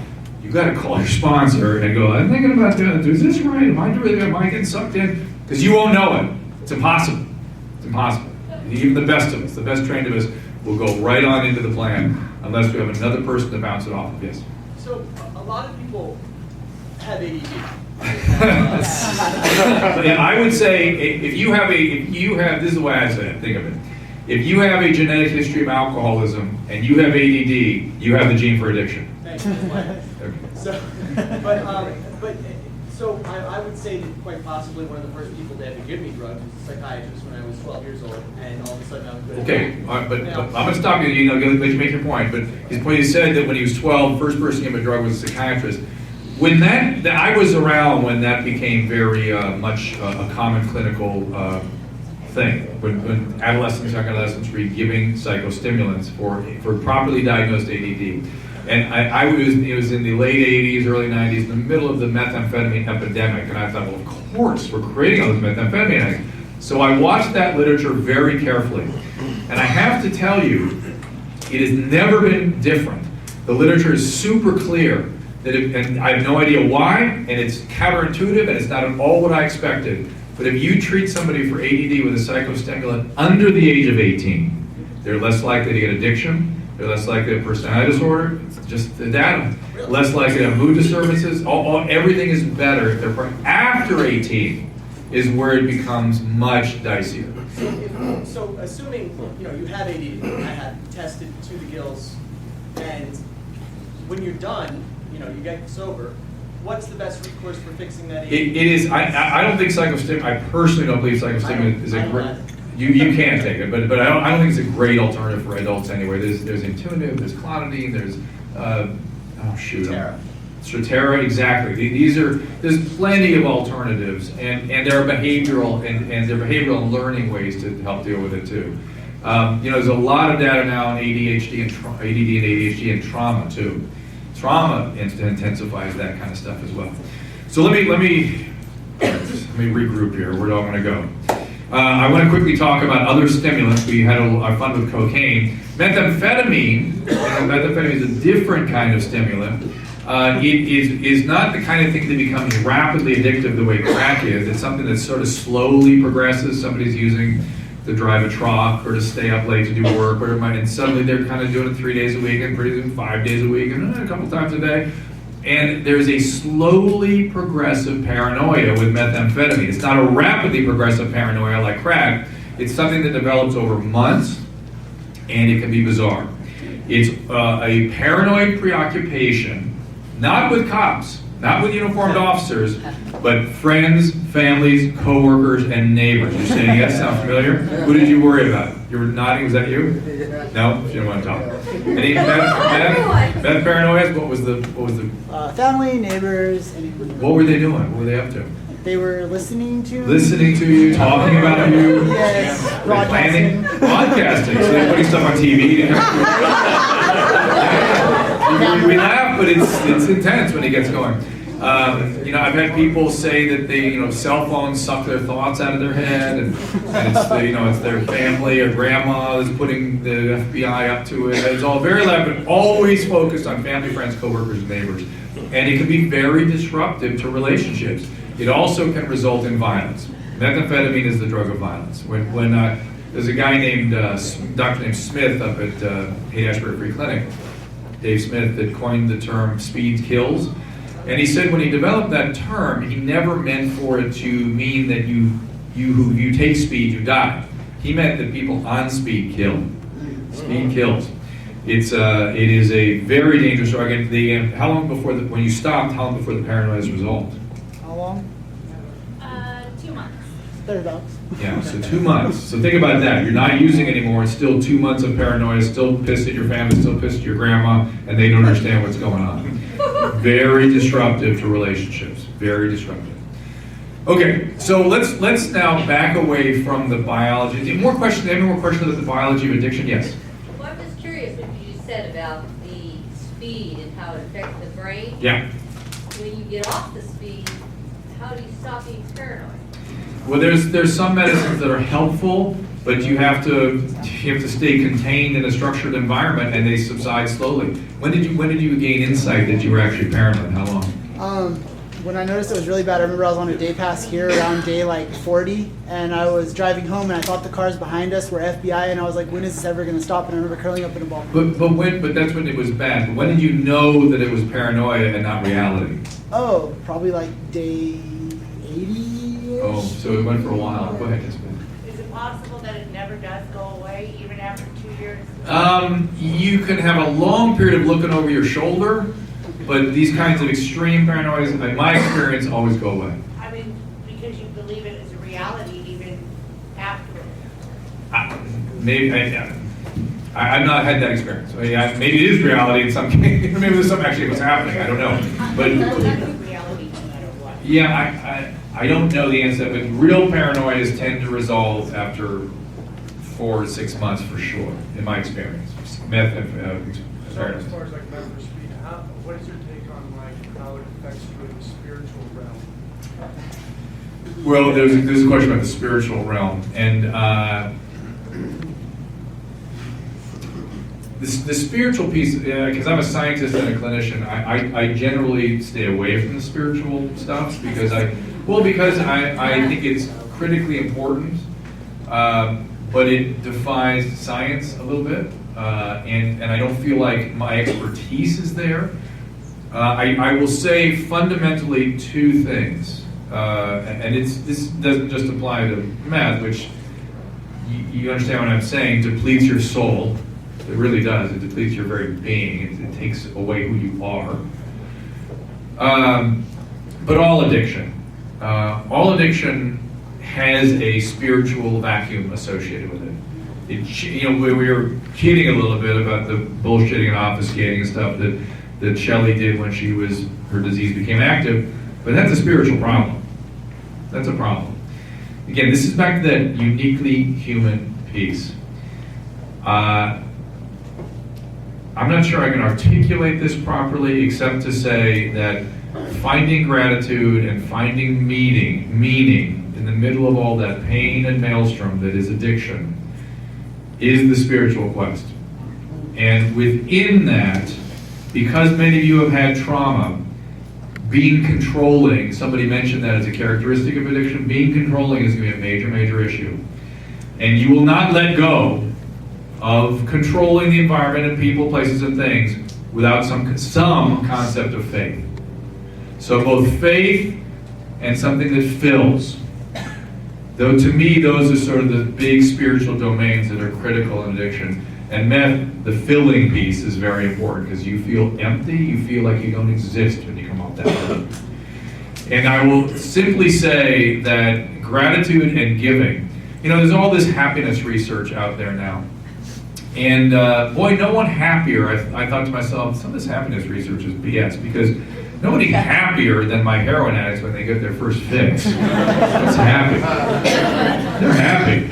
you've got to call your sponsor and go, I'm thinking about doing this. Is this right? Am I getting sucked in? Because you won't know it. It's impossible. It's impossible. Even the best of us, the best trained of us, will go right on into the plan unless we have another person to bounce it off of. Yes? So a lot of people have ADD. Yeah, I would say if you have this is the way I say it, think of it. If you have a genetic history of alcoholism and you have ADD, you have the gene for addiction. Thank you. So I would say that quite possibly one of the first people to ever give me drugs was a psychiatrist when I was 12 years old, and all of a sudden I was good. Okay, but I'm going to stop you. Let you make your point. But his point, he said that when he was 12, the first person to give him a drug was a psychiatrist. When I was around when that became very much a common clinical thing. When adolescents, young adolescents, were giving psychostimulants for properly diagnosed ADD. And it was in the late 80s, early 90s, in the middle of the methamphetamine epidemic, and I thought, well, of course, we're creating all this methamphetamine addicts. So I watched that literature very carefully. And I have to tell you, it has never been different. The literature is super clear, and I have no idea why, and it's counterintuitive, and it's not at all what I expected. But if you treat somebody for ADD with a psychostimulant under the age of 18, they're less likely to get addiction, they're less likely to have personality disorder. It's just the data. Less likely to have mood disturbances. Everything is better if they're after 18 is where it becomes much dicier. So assuming you have ADD, I have tested to the gills, and when you're done, you get sober. What's the best recourse for fixing that ADD? It is. I don't think psychostimulant. I personally don't believe psychostimulant is a great. You can take it, but I don't think it's a great alternative for adults anyway. There's Intuitive, there's Clonidine, there's Strattera, exactly. There's plenty of alternatives, and there are behavioral and learning ways to help deal with it too. There's a lot of data now on ADD and ADHD and trauma too. Trauma intensifies that kind of stuff as well. So let me regroup here. Where do I want to go? I want to quickly talk about other stimulants. We had our fun with cocaine. Methamphetamine is a different kind of stimulant. It is not the kind of thing that becomes rapidly addictive the way crack is. It's something that sort of slowly progresses. Somebody's using to drive a truck or to stay up late to do work, or and suddenly they're kind of doing it 3 days a week, and pretty soon 5 days a week, and a couple times a day. And there's a slowly progressive paranoia with methamphetamine. It's not a rapidly progressive paranoia like crack. It's something that develops over months, and it can be bizarre. It's a paranoid preoccupation, not with cops, not with uniformed officers, but friends, families, coworkers, and neighbors. You're saying yes, sound familiar? Who did you worry about? You were nodding, was that you? No, she didn't want to talk. Any Beth paranoias? What was the family, neighbors, and what were they doing? What were they up to? they were listening to You, talking about you. Yes, Planning, broadcasting. podcasting. So they're putting stuff on TV. We laugh, but it's intense when it gets going. I've had people say that they, cell phones suck their thoughts out of their head, and it's their family or grandma is putting the FBI up to it. It's all very loud, but always focused on family, friends, coworkers, and neighbors. And it can be very disruptive to relationships. It also can result in violence. Methamphetamine is the drug of violence. When there's a guy named, doctor named Smith up at Haight-Ashbury Free Clinic, Dave Smith, that coined the term speed kills. And he said when he developed that term, he never meant for it to mean that you take speed, you die. He meant that people on speed kill. Speed kills. It is a very dangerous drug. And how long before when you stopped? How long before the paranoia resolved? How long? 2 months. Thereabouts. Yeah, so 2 months. So think about that. You're not using anymore. It's still 2 months of paranoia. Still pissed at your family. Still pissed at your grandma, and they don't understand what's going on. Very disruptive to relationships. Very disruptive. Okay, so let's now back away from the biology. Any more questions? Any more questions about the biology of addiction? Yes. Well, I'm just curious what you said about the speed and how it affects the brain. Yeah. When you get off the speed, how do you stop being paranoid? Well, there's some medicines that are helpful, but you have to stay contained in a structured environment, and they subside slowly. When did you gain insight that you were actually paranoid? How long? When I noticed it was really bad, I remember I was on a day pass here around day 40, and I was driving home, and I thought the cars behind us were FBI, and I was like, when is this ever going to stop? And I remember curling up in a ball. But that's when it was bad. But when did you know that it was paranoia and not reality? Oh, probably day 80-ish. Oh, so it went for a while. Go ahead, Jessica. Is it possible that it never does go away, even after 2 years? You can have a long period of looking over your shoulder, but these kinds of extreme paranoias, in my experience, always go away. I mean, because you believe it as a reality even afterwards. I've not had that experience. Maybe it is reality in some cases. Maybe there's something actually what's happening. I don't know. But Reality no matter what. yeah, I don't know the answer, but real paranoias tend to resolve after 4 to 6 months for sure, in my experience. So as far as like mental speed, what is your take on how it affects you in the spiritual realm? Well, there's a question about the spiritual realm, and the spiritual piece, because I'm a scientist and a clinician, I generally stay away from the spiritual stuff because I think it's critically important, but it defies science a little bit, and I don't feel like my expertise is there. I will say fundamentally 2 things, and this doesn't just apply to meth, which you understand what I'm saying, depletes your soul. It really does. It depletes your very being. It takes away who you are. But all addiction has a spiritual vacuum associated with it. We were kidding a little bit about the bullshitting and obfuscating and stuff that Shelley did when her disease became active, but that's a spiritual problem. That's a problem. Again, this is back to that uniquely human piece. I'm not sure I can articulate this properly, except to say that finding gratitude and finding meaning, in the middle of all that pain and maelstrom that is addiction is the spiritual quest. And within that, because many of you have had trauma, being controlling, somebody mentioned that as a characteristic of addiction, being controlling is going to be a major, major issue. And you will not let go of controlling the environment and people, places, and things without some concept of faith. So both faith and something that fills. Though to me, those are sort of the big spiritual domains that are critical in addiction. And meth, the filling piece is very important because you feel empty, you feel like you don't exist when you come off that road. And I will simply say that gratitude and giving, there's all this happiness research out there now. And boy, no one happier. I thought to myself, some of this happiness research is BS because nobody happier than my heroin addicts when they get their first fix. What's happy? They're happy.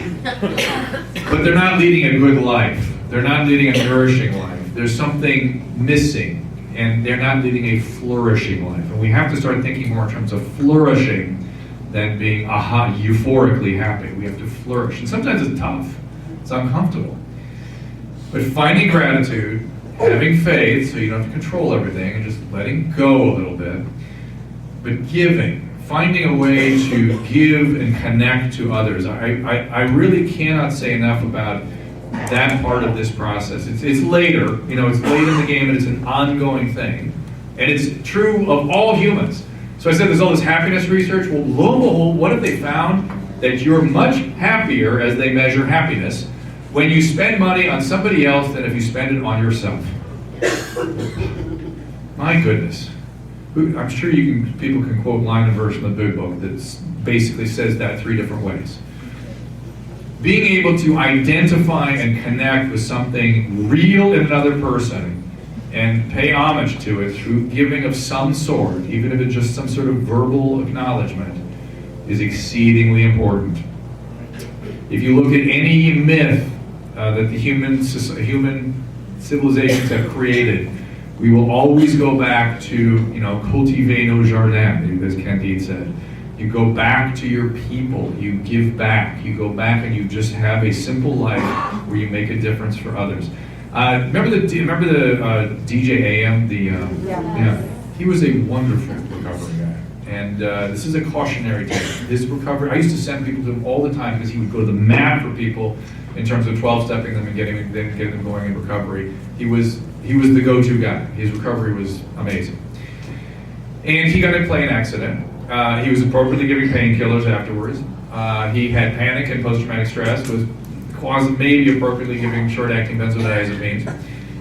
But they're not leading a good life. They're not leading a nourishing life. There's something missing, and they're not leading a flourishing life. And we have to start thinking more in terms of flourishing than being euphorically happy. We have to flourish. And sometimes it's tough. It's uncomfortable. But finding gratitude, having faith, so you don't have to control everything, and just letting go a little bit, but giving, finding a way to give and connect to others. I really cannot say enough about that part of this process. It's later, it's late in the game, and it's an ongoing thing. And it's true of all humans. So I said there's all this happiness research. Well, lo and behold, what have they found? That you're much happier as they measure happiness when you spend money on somebody else than if you spend it on yourself. My goodness. I'm sure people can quote line and verse from the Big Book that basically says that 3 different ways. Being able to identify and connect with something real in another person and pay homage to it through giving of some sort, even if it's just some sort of verbal acknowledgement, is exceedingly important. If you look at any myth that the human civilizations have created, we will always go back to, cultiver nos jardins, as Candide said. You go back to your people, you give back, you go back and you just have a simple life where you make a difference for others. Remember the DJ AM? He was a wonderful recovery guy. And this is a cautionary tale. His recovery, I used to send people to him all the time because he would go to the mat for people in terms of 12-stepping them and getting them going in recovery. He was the go-to guy. His recovery was amazing. And he got in a plane accident. He was appropriately giving painkillers afterwards. He had panic and post-traumatic stress, was maybe appropriately giving short-acting benzodiazepines.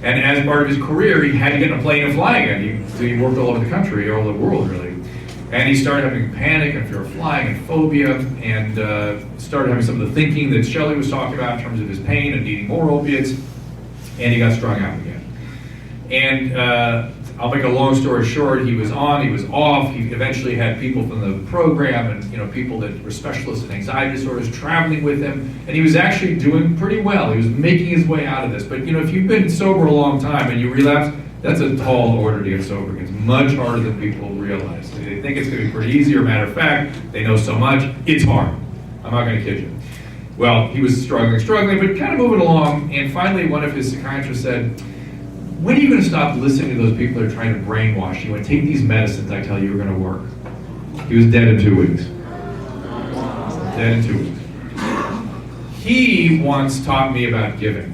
And as part of his career, he had to get in a plane and fly again. He worked all over the country, all over the world, really. And he started having panic and fear of flying and phobia, and started having some of the thinking that Shelley was talking about in terms of his pain and needing more opiates, and he got strung out again. And I'll make a long story short, he was on, he was off, he eventually had people from the program and people that were specialists in anxiety disorders traveling with him, and he was actually doing pretty well. He was making his way out of this. But if you've been sober a long time and you relapse, that's a tall order to get sober. It's much harder than people realize. They think it's going to be pretty easy, or matter of fact, they know so much, it's hard. I'm not going to kid you. Well, he was struggling, but kind of moving along, and finally one of his psychiatrists said, when are you going to stop listening to those people that are trying to brainwash you and take these medicines I tell you are going to work? He was dead in 2 weeks. Dead in 2 weeks. He once taught me about giving.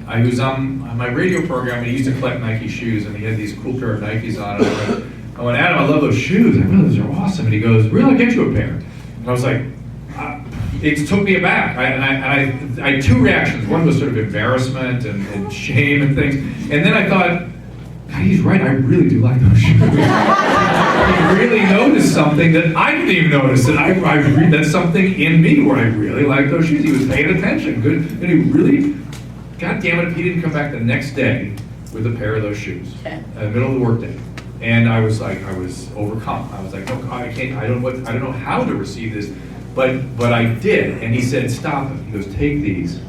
I was on my radio program, and he used to collect Nike shoes, and he had these cool pair of Nikes on. And I went, Adam, I love those shoes. I know those are awesome. And he goes, really, I'll get you a pair. And I was like, it took me aback. I had 2 reactions. One was sort of embarrassment and shame and things. And then I thought, God, he's right. I really do like those shoes. He really noticed something that I didn't even notice. That that's something in me where I really like those shoes. He was paying attention. Good. And he really, God damn it, if he didn't come back the next day with a pair of those shoes in the middle of the workday. And I was overcome. I was like, no, I can't. I don't know how to receive this. But I did, and he said, stop it. He goes, take these.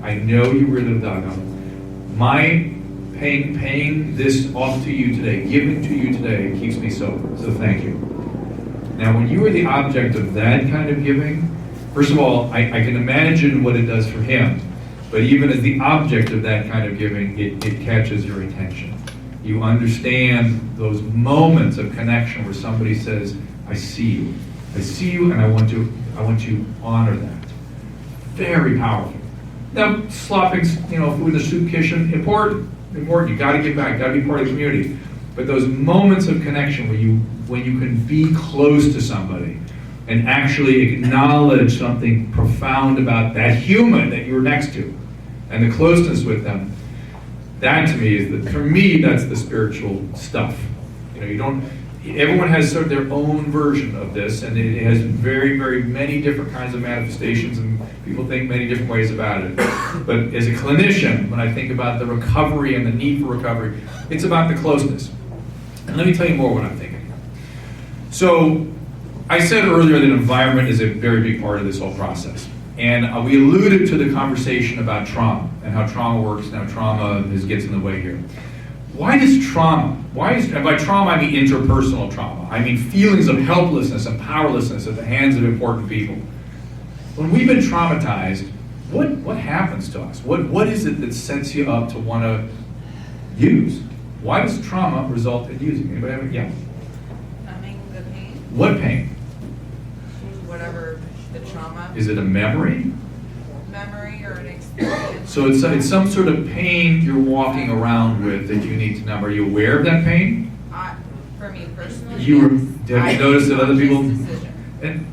I know you really dug them. My paying this off to you today, giving to you today, keeps me sober. So thank you. Now, when you are the object of that kind of giving, first of all, I can imagine what it does for him, but even as the object of that kind of giving, it catches your attention. You understand those moments of connection where somebody says, I see you, and I want to honor that. Very powerful. Now, slopping, food in the soup kitchen, important. You got to give back, got to be part of the community. But those moments of connection when you can be close to somebody and actually acknowledge something profound about that human that you're next to and the closeness with them, that to me for me, that's the spiritual stuff. Everyone has sort of their own version of this, and it has very, very many different kinds of manifestations, and people think many different ways about it. But as a clinician, when I think about the recovery and the need for recovery, it's about the closeness. And let me tell you more what I'm thinking. So, I said earlier that environment is a very big part of this whole process. And we alluded to the conversation about trauma, and how trauma works, and how trauma gets in the way here. Why does trauma, and by trauma I mean interpersonal trauma, I mean feelings of helplessness and powerlessness at the hands of important people. When we've been traumatized, what happens to us? What is it that sets you up to want to use? Why does trauma result in using? Anybody have yeah? Numbing the pain. What pain? Whatever the trauma. Is it a memory? Memory or an experience. So it's some sort of pain you're walking around with that you need to numb. Are you aware of that pain? For me personally, Have you noticed that other people? And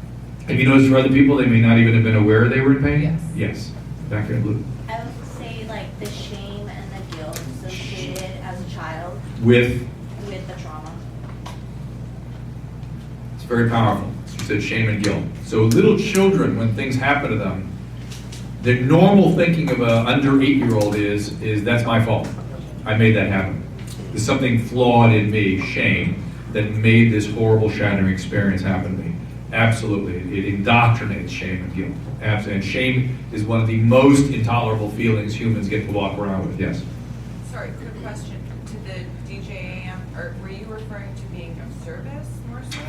have you noticed for other people they may not even have been aware they were in pain? Yes. Yes. Back here, Blue. I would say like the shame and the guilt associated as a child With the trauma. It's very powerful. You said shame and guilt. So little children, when things happen to them, the normal thinking of an under 8-year-old is that's my fault. I made that happen. There's something flawed in me, shame, that made this horrible shattering experience happen to me. Absolutely. It indoctrinates shame and guilt. Absolutely. And shame is one of the most intolerable feelings humans get to walk around with. Yes? Sorry, quick question. To the DJAM, or were you referring to being of service more so?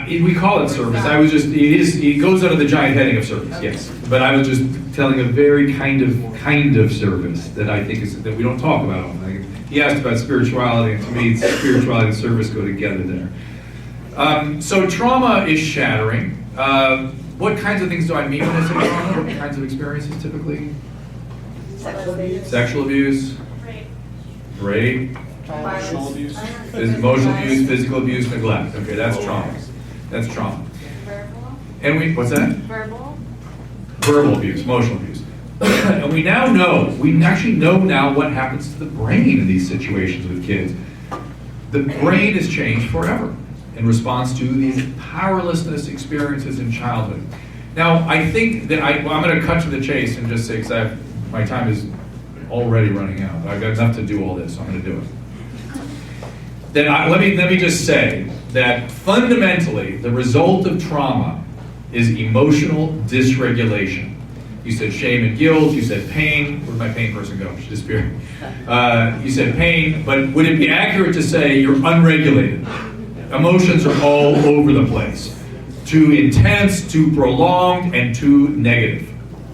We call it service. It goes under the giant heading of service, okay. Yes. But I was just telling a very kind of service that I think is, that we don't talk about often. He asked about spirituality, and to me, spirituality and service go together there. So trauma is shattering. What kinds of things do I mean when I say trauma? What kinds of experiences typically? Sexual abuse. Rape. Emotional abuse. Emotional abuse, physical abuse, neglect. Okay, that's trauma. That's trauma. Verbal. And what's that? Verbal. Verbal abuse, emotional abuse. And we actually know now what happens to the brain in these situations with kids. The brain is changed forever in response to these powerlessness experiences in childhood. Now, I think that I'm going to cut to the chase and just say, because my time is already running out. I've got enough to do all this, so I'm going to do it. Let me just say that fundamentally, the result of trauma is emotional dysregulation. You said shame and guilt, you said pain. Where'd my pain person go? She disappeared. You said pain, but would it be accurate to say you're unregulated? Emotions are all over the place. Too intense, too prolonged, and too negative.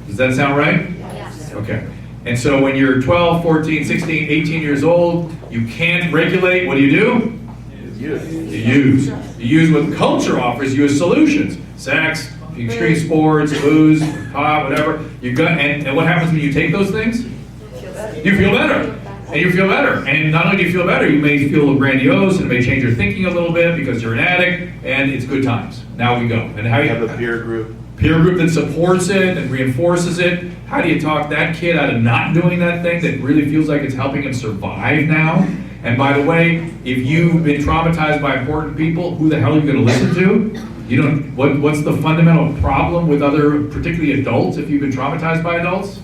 Does that sound right? Yes. Okay. And so when you're 12, 14, 16, 18 years old, you can't regulate. What do? You use. You use what culture offers you as solutions. Sex, extreme sports, booze, pot, whatever. And what happens when you take those things? You feel better. And you feel better. And not only do you feel better, you may feel grandiose, and it may change your thinking a little bit because you're an addict, and it's good times. Now we go. And how you have a peer group. Peer group that supports it and reinforces it. How do you talk that kid out of not doing that thing that really feels like it's helping him survive now? And by the way, if you've been traumatized by important people, who the hell are you going to listen to? What's the fundamental problem with other, particularly adults, if you've been traumatized by adults?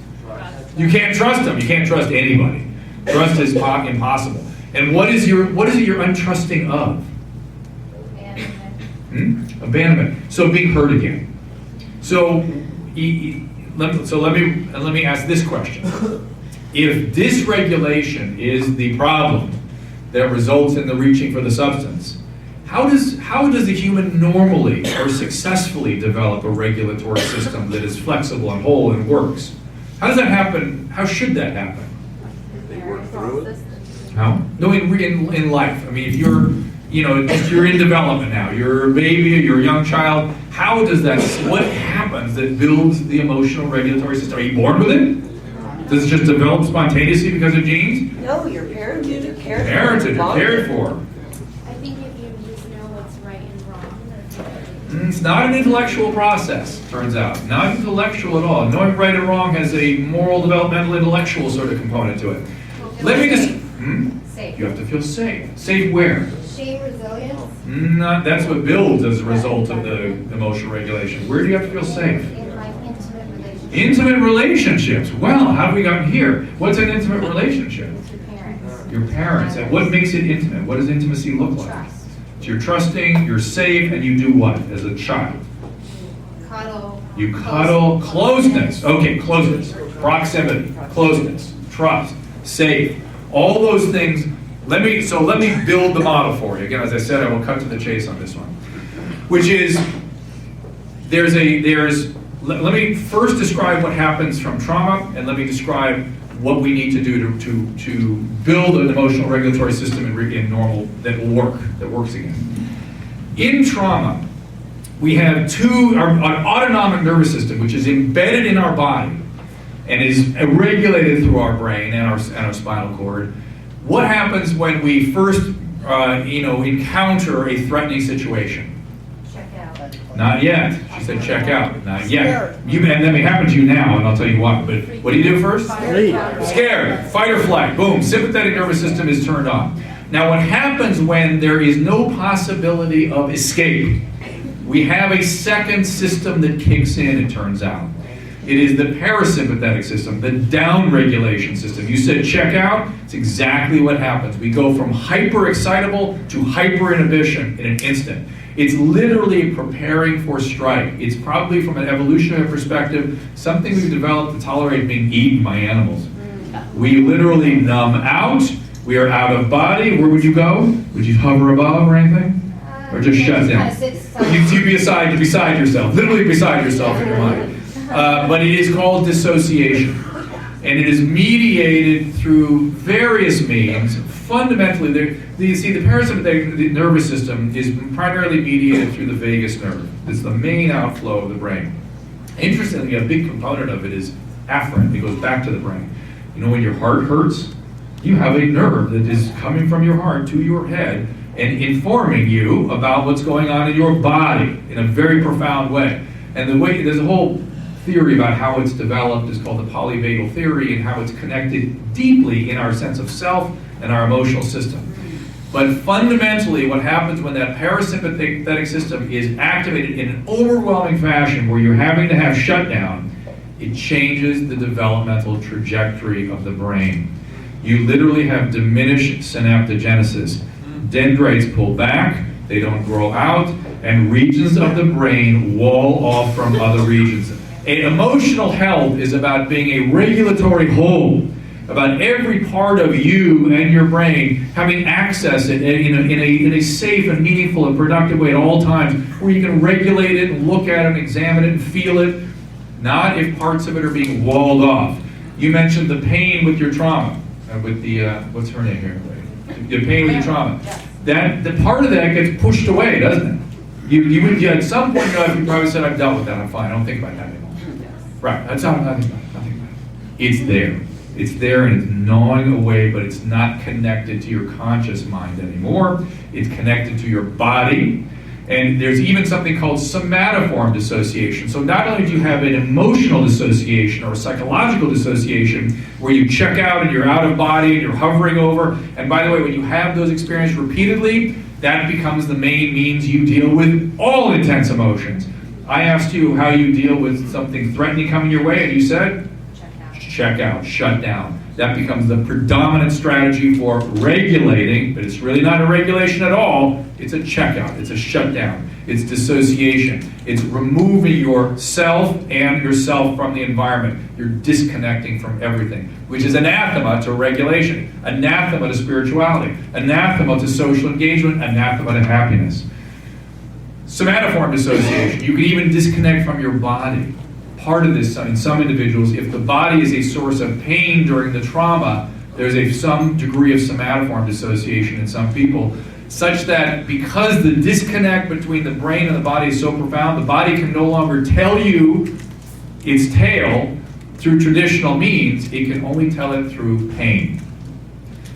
You can't trust them. You can't trust anybody. Trust is impossible. And what is it you're untrusting of? Abandonment. So being hurt again. So let me ask this question. If dysregulation is the problem that results in the reaching for the substance, how does the human normally or successfully develop a regulatory system that is flexible and whole and works? How does that happen? How should that happen? They work through it. How? No, in life. I mean, if you're in development now, you're a baby, you're a young child, how does that, what happens that builds the emotional regulatory system? Are you born with it? Does it just develop spontaneously because of genes? No, you're parented, you're cared for. Parented, you're cared for. I think if you just know what's right and wrong. It's not an intellectual process, turns out. Not intellectual at all. Knowing right and wrong has a moral, developmental, intellectual sort of component to it. Let me just... Safe. You have to feel safe. Safe where? Shame, resilience. That's what builds as a result of the emotional regulation. Where do you have to feel safe? In like intimate relationships. Intimate relationships. Well, how have we gotten here? What's an intimate relationship? With your parents. Your parents. And what makes it intimate? What does intimacy look like? Trust. So you're trusting, you're safe, and you do what as a child? Cuddle. You cuddle. Closeness. Okay, closeness. Proximity. Closeness. Trust. Safe. All those things. Let me build the model for you. Again, as I said, I will cut to the chase on this one. Which is, let me first describe what happens from trauma, and let me describe what we need to do to build an emotional regulatory system in normal that will work, that works again. In trauma, we have our autonomic nervous system, which is embedded in our body and is regulated through our brain and our spinal cord. What happens when we first, encounter a threatening situation? Check out. Not yet. She said check out. Not yet. And that may happen to you now, and I'll tell you why. But what do you do first? Scared. Fight or flight. Boom. Sympathetic nervous system is turned on. Now, what happens when there is no possibility of escape? We have a second system that kicks in, it turns out. It is the parasympathetic system, the down-regulation system. You said check out, it's exactly what happens. We go from hyper-excitable to hyper-inhibition in an instant. It's literally preparing for strike. It's probably, from an evolutionary perspective, something we've developed to tolerate being eaten by animals. We literally numb out, we are out of body. Where would you go? Would you hover above or anything? Or just shut down? You'd be beside yourself, literally beside yourself in your mind. But it is called dissociation. And it is mediated through various means. Fundamentally, the parasympathetic nervous system is primarily mediated through the vagus nerve. It's the main outflow of the brain. Interestingly, a big component of it is afferent. It goes back to the brain. You know, when your heart hurts, you have a nerve that is coming from your heart to your head and informing you about what's going on in your body in a very profound way. And there's a whole theory about how it's developed is called the polyvagal theory, and how it's connected deeply in our sense of self and our emotional system. But fundamentally, what happens when that parasympathetic system is activated in an overwhelming fashion where you're having to have shutdown, it changes the developmental trajectory of the brain. You literally have diminished synaptogenesis. Dendrites pull back, they don't grow out, and regions of the brain wall off from other regions. Emotional health is about being a regulatory whole, about every part of you and your brain having access in a safe and meaningful and productive way at all times, where you can regulate it and look at it and examine it and feel it, not if parts of it are being walled off. You mentioned the pain with your trauma, with the, what's her name here? The pain with your trauma. The part of that gets pushed away, doesn't it? You at some point you probably said, I've dealt with that, I'm fine, I don't think about that anymore. Right, that's not nothing about it. It's there. It's there and it's gnawing away, but it's not connected to your conscious mind anymore. It's connected to your body. And there's even something called somatoform dissociation. So not only do you have an emotional dissociation or a psychological dissociation where you check out and you're out of body and you're hovering over. And by the way, when you have those experiences repeatedly, that becomes the main means you deal with all intense emotions. I asked you how you deal with something threatening coming your way, and you said? Check out, shut down. That becomes the predominant strategy for regulating, but it's really not a regulation at all. It's a checkout, it's a shutdown. It's dissociation. It's removing yourself and yourself from the environment. You're disconnecting from everything, which is anathema to regulation, anathema to spirituality, anathema to social engagement, anathema to happiness. Somatoform dissociation. You can even disconnect from your body. Part of this, in some individuals, if the body is a source of pain during the trauma, there's some degree of somatoform dissociation in some people, such that because the disconnect between the brain and the body is so profound, the body can no longer tell you its tale through traditional means, it can only tell it through pain.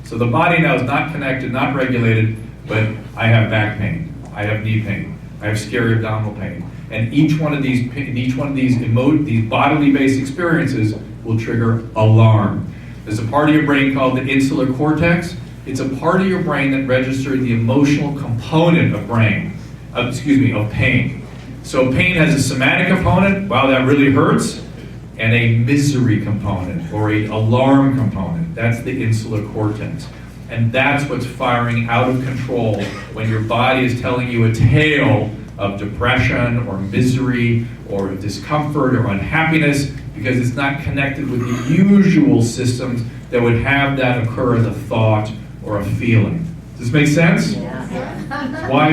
So the body now is not connected, not regulated, but I have back pain, I have knee pain, I have scary abdominal pain. And each one of these bodily-based experiences will trigger alarm. There's a part of your brain called the insular cortex. It's a part of your brain that registers the emotional component of pain. So pain has a somatic component, wow, that really hurts, and a misery component or an alarm component. That's the insular cortex. And that's what's firing out of control when your body is telling you a tale of depression or misery or discomfort or unhappiness, because it's not connected with the usual systems that would have that occur as a thought or a feeling. Does this make sense? Yeah.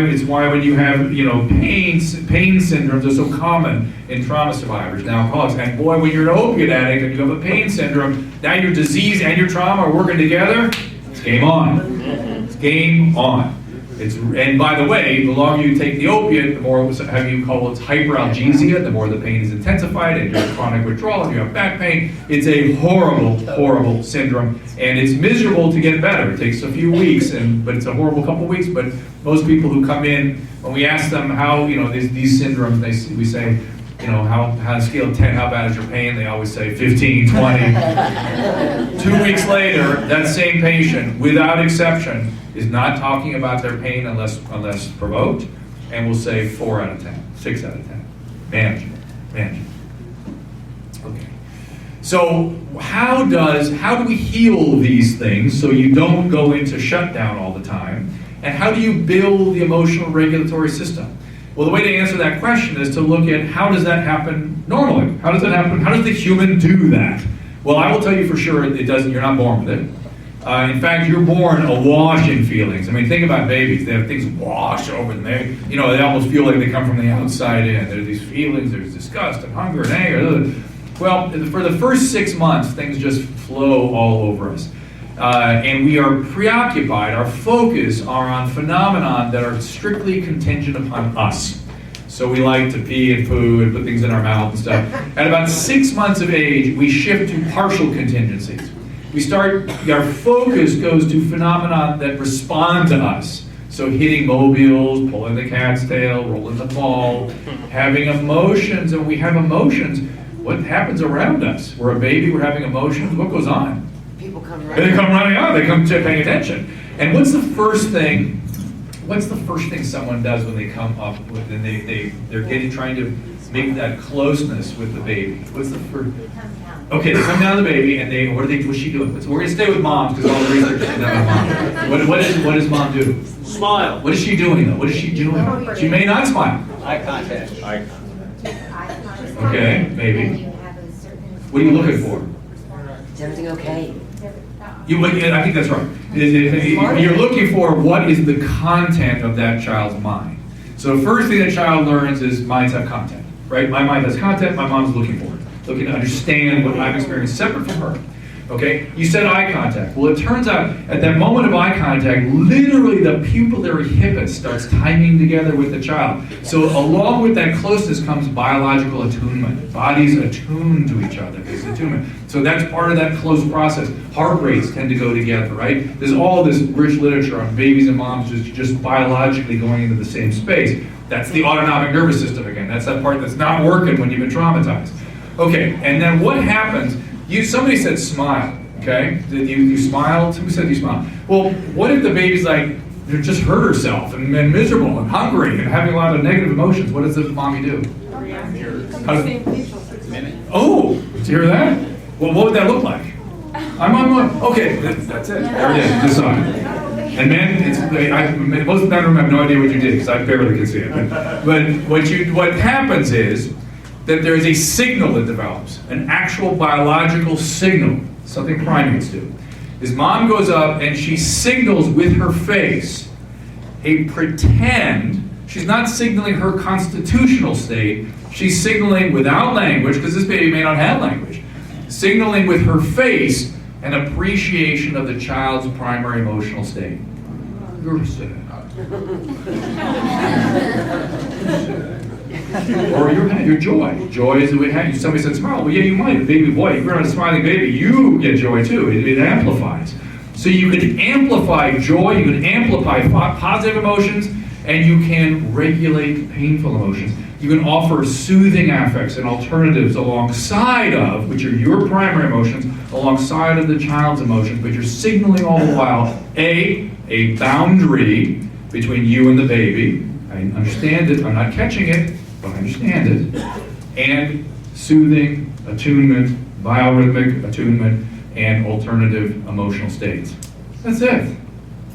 It's why when you have, pain syndromes are so common in trauma survivors and alcoholics. And boy, when you're an opiate addict and you have a pain syndrome, now your disease and your trauma are working together, it's game on. It's game on. And by the way, the longer you take the opiate, the more it's hyperalgesia, the more the pain is intensified, and you have chronic withdrawal, and you have back pain. It's a horrible, horrible syndrome, and it's miserable to get better. It takes a few weeks, but it's a horrible couple weeks. But most people who come in, when we ask them how, these syndromes, we say, how on a scale of 10, how bad is your pain? They always say 15, 20. 2 weeks later, that same patient, without exception, is not talking about their pain unless provoked, and will say 4 out of 10, 6 out of 10. Manage it. Okay. So how do we heal these things so you don't go into shutdown all the time? And how do you build the emotional regulatory system? Well, the way to answer that question is to look at how does that happen normally? How does that happen? How does the human do that? Well, I will tell you for sure it doesn't. You're not born with it. In fact, you're born awash in feelings. I mean, think about babies. They have things wash over them. They almost feel like they come from the outside in. There are these feelings. There's disgust and hunger and anger. Well, for the first 6 months, things just flow all over us. And we are preoccupied. Our focus are on phenomena that are strictly contingent upon us. So we like to pee and poo and put things in our mouth and stuff. At about 6 months of age, we shift to partial contingencies. Our focus goes to phenomena that respond to us. So hitting mobiles, pulling the cat's tail, rolling the ball, having emotions. And we have emotions. What happens around us? We're a baby, we're having emotions. What goes on? People come They running. come running out. They come paying attention. And what's the first thing someone does when they come up with, and they're trying to make that closeness with the baby? What's the first? Okay, they come down to the baby, and what's she doing? We're going to stay with moms because all the research is done on mom. What does mom do? Smile. What is she doing though? What is she doing? She may not smile. Eye contact. Okay, maybe. What are you looking for? Is everything okay? I think that's right. You're looking for what is the content of that child's mind. So the first thing that child learns is minds have content, right? My mind has content, my mom's looking for it. Looking to understand what I've experienced separate from her. Okay? You said eye contact. Well, it turns out at that moment of eye contact, literally the pupillary hippus starts timing together with the child. So along with that closeness comes biological attunement. Bodies attune to each other. There's attunement. So that's part of that close process. Heart rates tend to go together, right? There's all this rich literature on babies and moms just biologically going into the same space. That's the autonomic nervous system again. That's that part that's not working when you've been traumatized. Okay, and then what happens? Somebody said smile, okay? You smiled? Who said you smiled? Well, what if the baby's like, just hurt herself and miserable and hungry and having a lot of negative emotions? What does the mommy do? Oh, did you hear that? Well, what would that look like? I'm on one. Okay, that's it. There it is. Decide. And men, most men have no idea what you did, because I barely can see it. But what happens is that there is a signal that develops, an actual biological signal, something primates do. Is mom goes up and she signals with her face a pretend, she's not signaling her constitutional state, she's signaling without language, because this baby may not have language, signaling with her face an appreciation of the child's primary emotional state. You're sad. Or your joy. Joy is the way somebody said smile. Well, yeah, you might. A baby boy, if you're not a smiling baby, you get joy too. It amplifies. So you can amplify joy, you can amplify positive emotions, and you can regulate painful emotions. You can offer soothing affects and alternatives alongside of, which are your primary emotions, alongside of the child's emotions, but you're signaling all the while, a boundary between you and the baby. I understand it, I'm not catching it, but I understand it. And soothing, attunement, biorhythmic attunement, and alternative emotional states. That's it.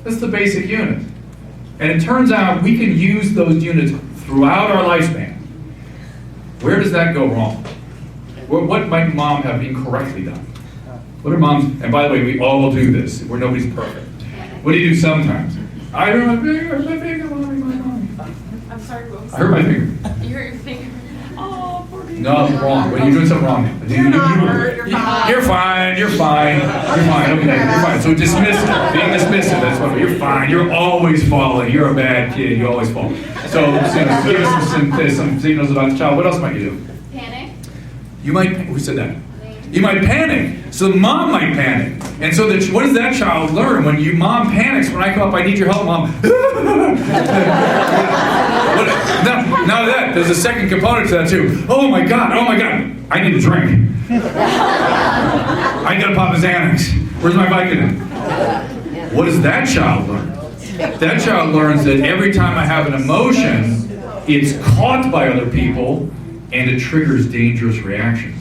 That's the basic unit. And it turns out we can use those units throughout our lifespan. Where does that go wrong? What might mom have incorrectly done? What are moms, and by the way, we all do this, where nobody's perfect. What do you do sometimes? I hurt my finger, mommy. I'm sorry, what was I hurt my finger. You hurt your finger. Oh, poor baby. No, I'm wrong. When you're doing something wrong. You're not hurt, you're fine. You're fine, you're fine. You're fine, okay, you're fine. So dismissive, being dismissive, that's what, you're fine, you're always falling, you're a bad kid, you always fall. So give us some signals about the child. What else might you do? Panic. You might, who said that? You might panic. So the mom might panic. And so what does that child learn? When mom panics, when I come up, I need your help, mom. Now that, there's a second component to that too. Oh my God, I need a drink. I gotta pop a Xanax. Where's my Vicodin? What does that child learn? That child learns that every time I have an emotion, it's caught by other people and it triggers dangerous reactions.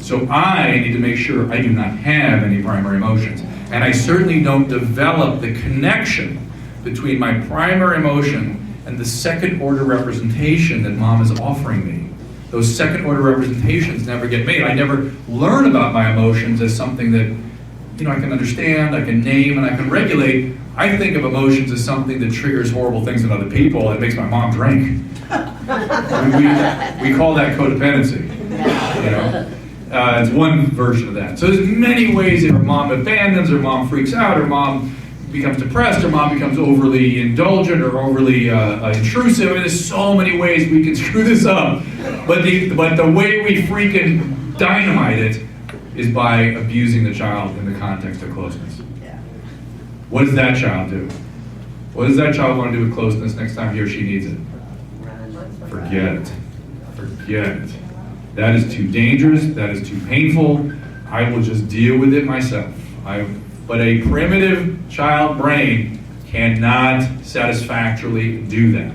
So I need to make sure I do not have any primary emotions. And I certainly don't develop the connection between my primary emotion and the second order representation that mom is offering me. Those second order representations never get made. I never learn about my emotions as something that I can understand, I can name, and I can regulate. I think of emotions as something that triggers horrible things in other people. It makes my mom drink. We call that codependency. It's one version of that. So there's many ways that mom abandons, or mom freaks out, or mom becomes depressed, or mom becomes overly indulgent or overly intrusive. I mean, there's so many ways we can screw this up. But the way we freaking dynamite it is by abusing the child in the context of closeness. What does that child do? What does that child want to do with closeness next time he or she needs it? Forget it. Forget it. That is too dangerous. That is too painful. I will just deal with it myself. But a primitive child brain cannot satisfactorily do that.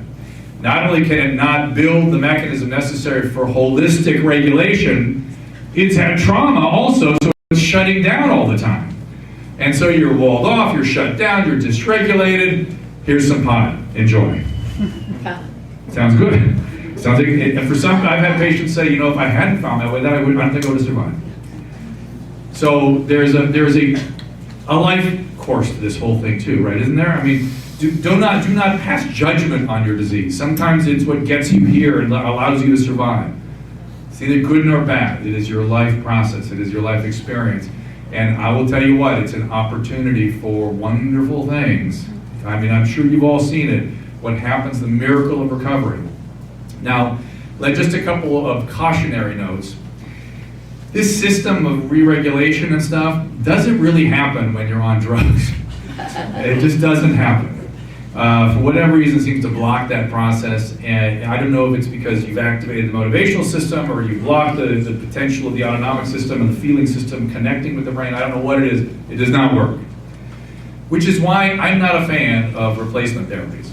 Not only can it not build the mechanism necessary for holistic regulation, it's had trauma also, so it's shutting down all the time. And so you're walled off, you're shut down, you're dysregulated. Here's some pot. Enjoy. Sounds good. Sounds like, and for some, I've had patients say, if I hadn't found that way, I don't think I would have survived. So there's a life course to this whole thing too, right? Isn't there? I mean, do not pass judgment on your disease. Sometimes it's what gets you here and allows you to survive. It's neither good nor bad. It is your life process. It is your life experience. And I will tell you what, it's an opportunity for wonderful things. I mean, I'm sure you've all seen it. What happens, the miracle of recovery. Now, just a couple of cautionary notes. This system of re-regulation and stuff doesn't really happen when you're on drugs. It just doesn't happen. For whatever reason, it seems to block that process. And I don't know if it's because you've activated the motivational system or you've blocked the potential of the autonomic system and the feeling system connecting with the brain. I don't know what it is. It does not work. Which is why I'm not a fan of replacement therapies.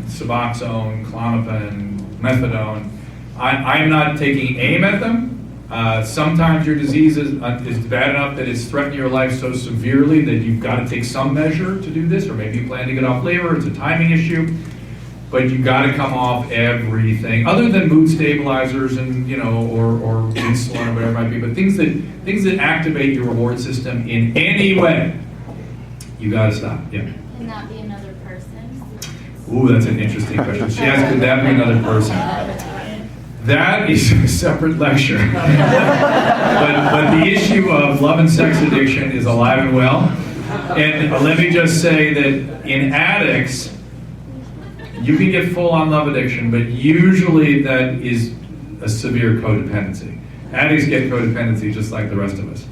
Suboxone, Klonopin, methadone. I'm not taking aim at them. Sometimes your disease is bad enough that it's threatening your life so severely that you've got to take some measure to do this, or maybe you plan to get off labor, it's a timing issue. But you've got to come off everything, other than mood stabilizers and, or insulin or whatever it might be, but things that activate your reward system in any way, you got to stop. Yeah. Can that be another person? Ooh, that's an interesting question. She asked, could that be another person? That is a separate lecture. but the issue of love and sex addiction is alive and well. And let me just say that in addicts, you can get full-on love addiction, but usually that is a severe codependency. Addicts get codependency just like the rest of us.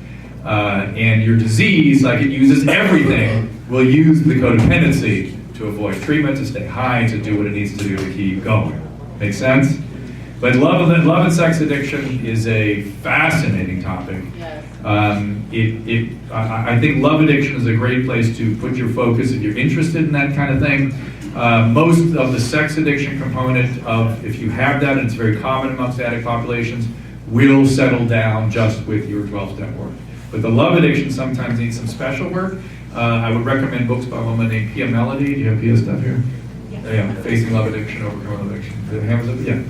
And your disease, like it uses everything, will use the codependency to avoid treatment, to stay high, to do what it needs to do to keep going. Make sense? But love and sex addiction is a fascinating topic. Yes. I think love addiction is a great place to put your focus if you're interested in that kind of thing. Most of the sex addiction component of, if you have that, and it's very common amongst addict populations, will settle down just with your 12-step work. But the love addiction sometimes needs some special work. I would recommend books by a woman named Pia Melody. Do you have Pia stuff here? Yeah, Facing Love Addiction, Overcoming Love Addiction. Do you have hands up? Yeah.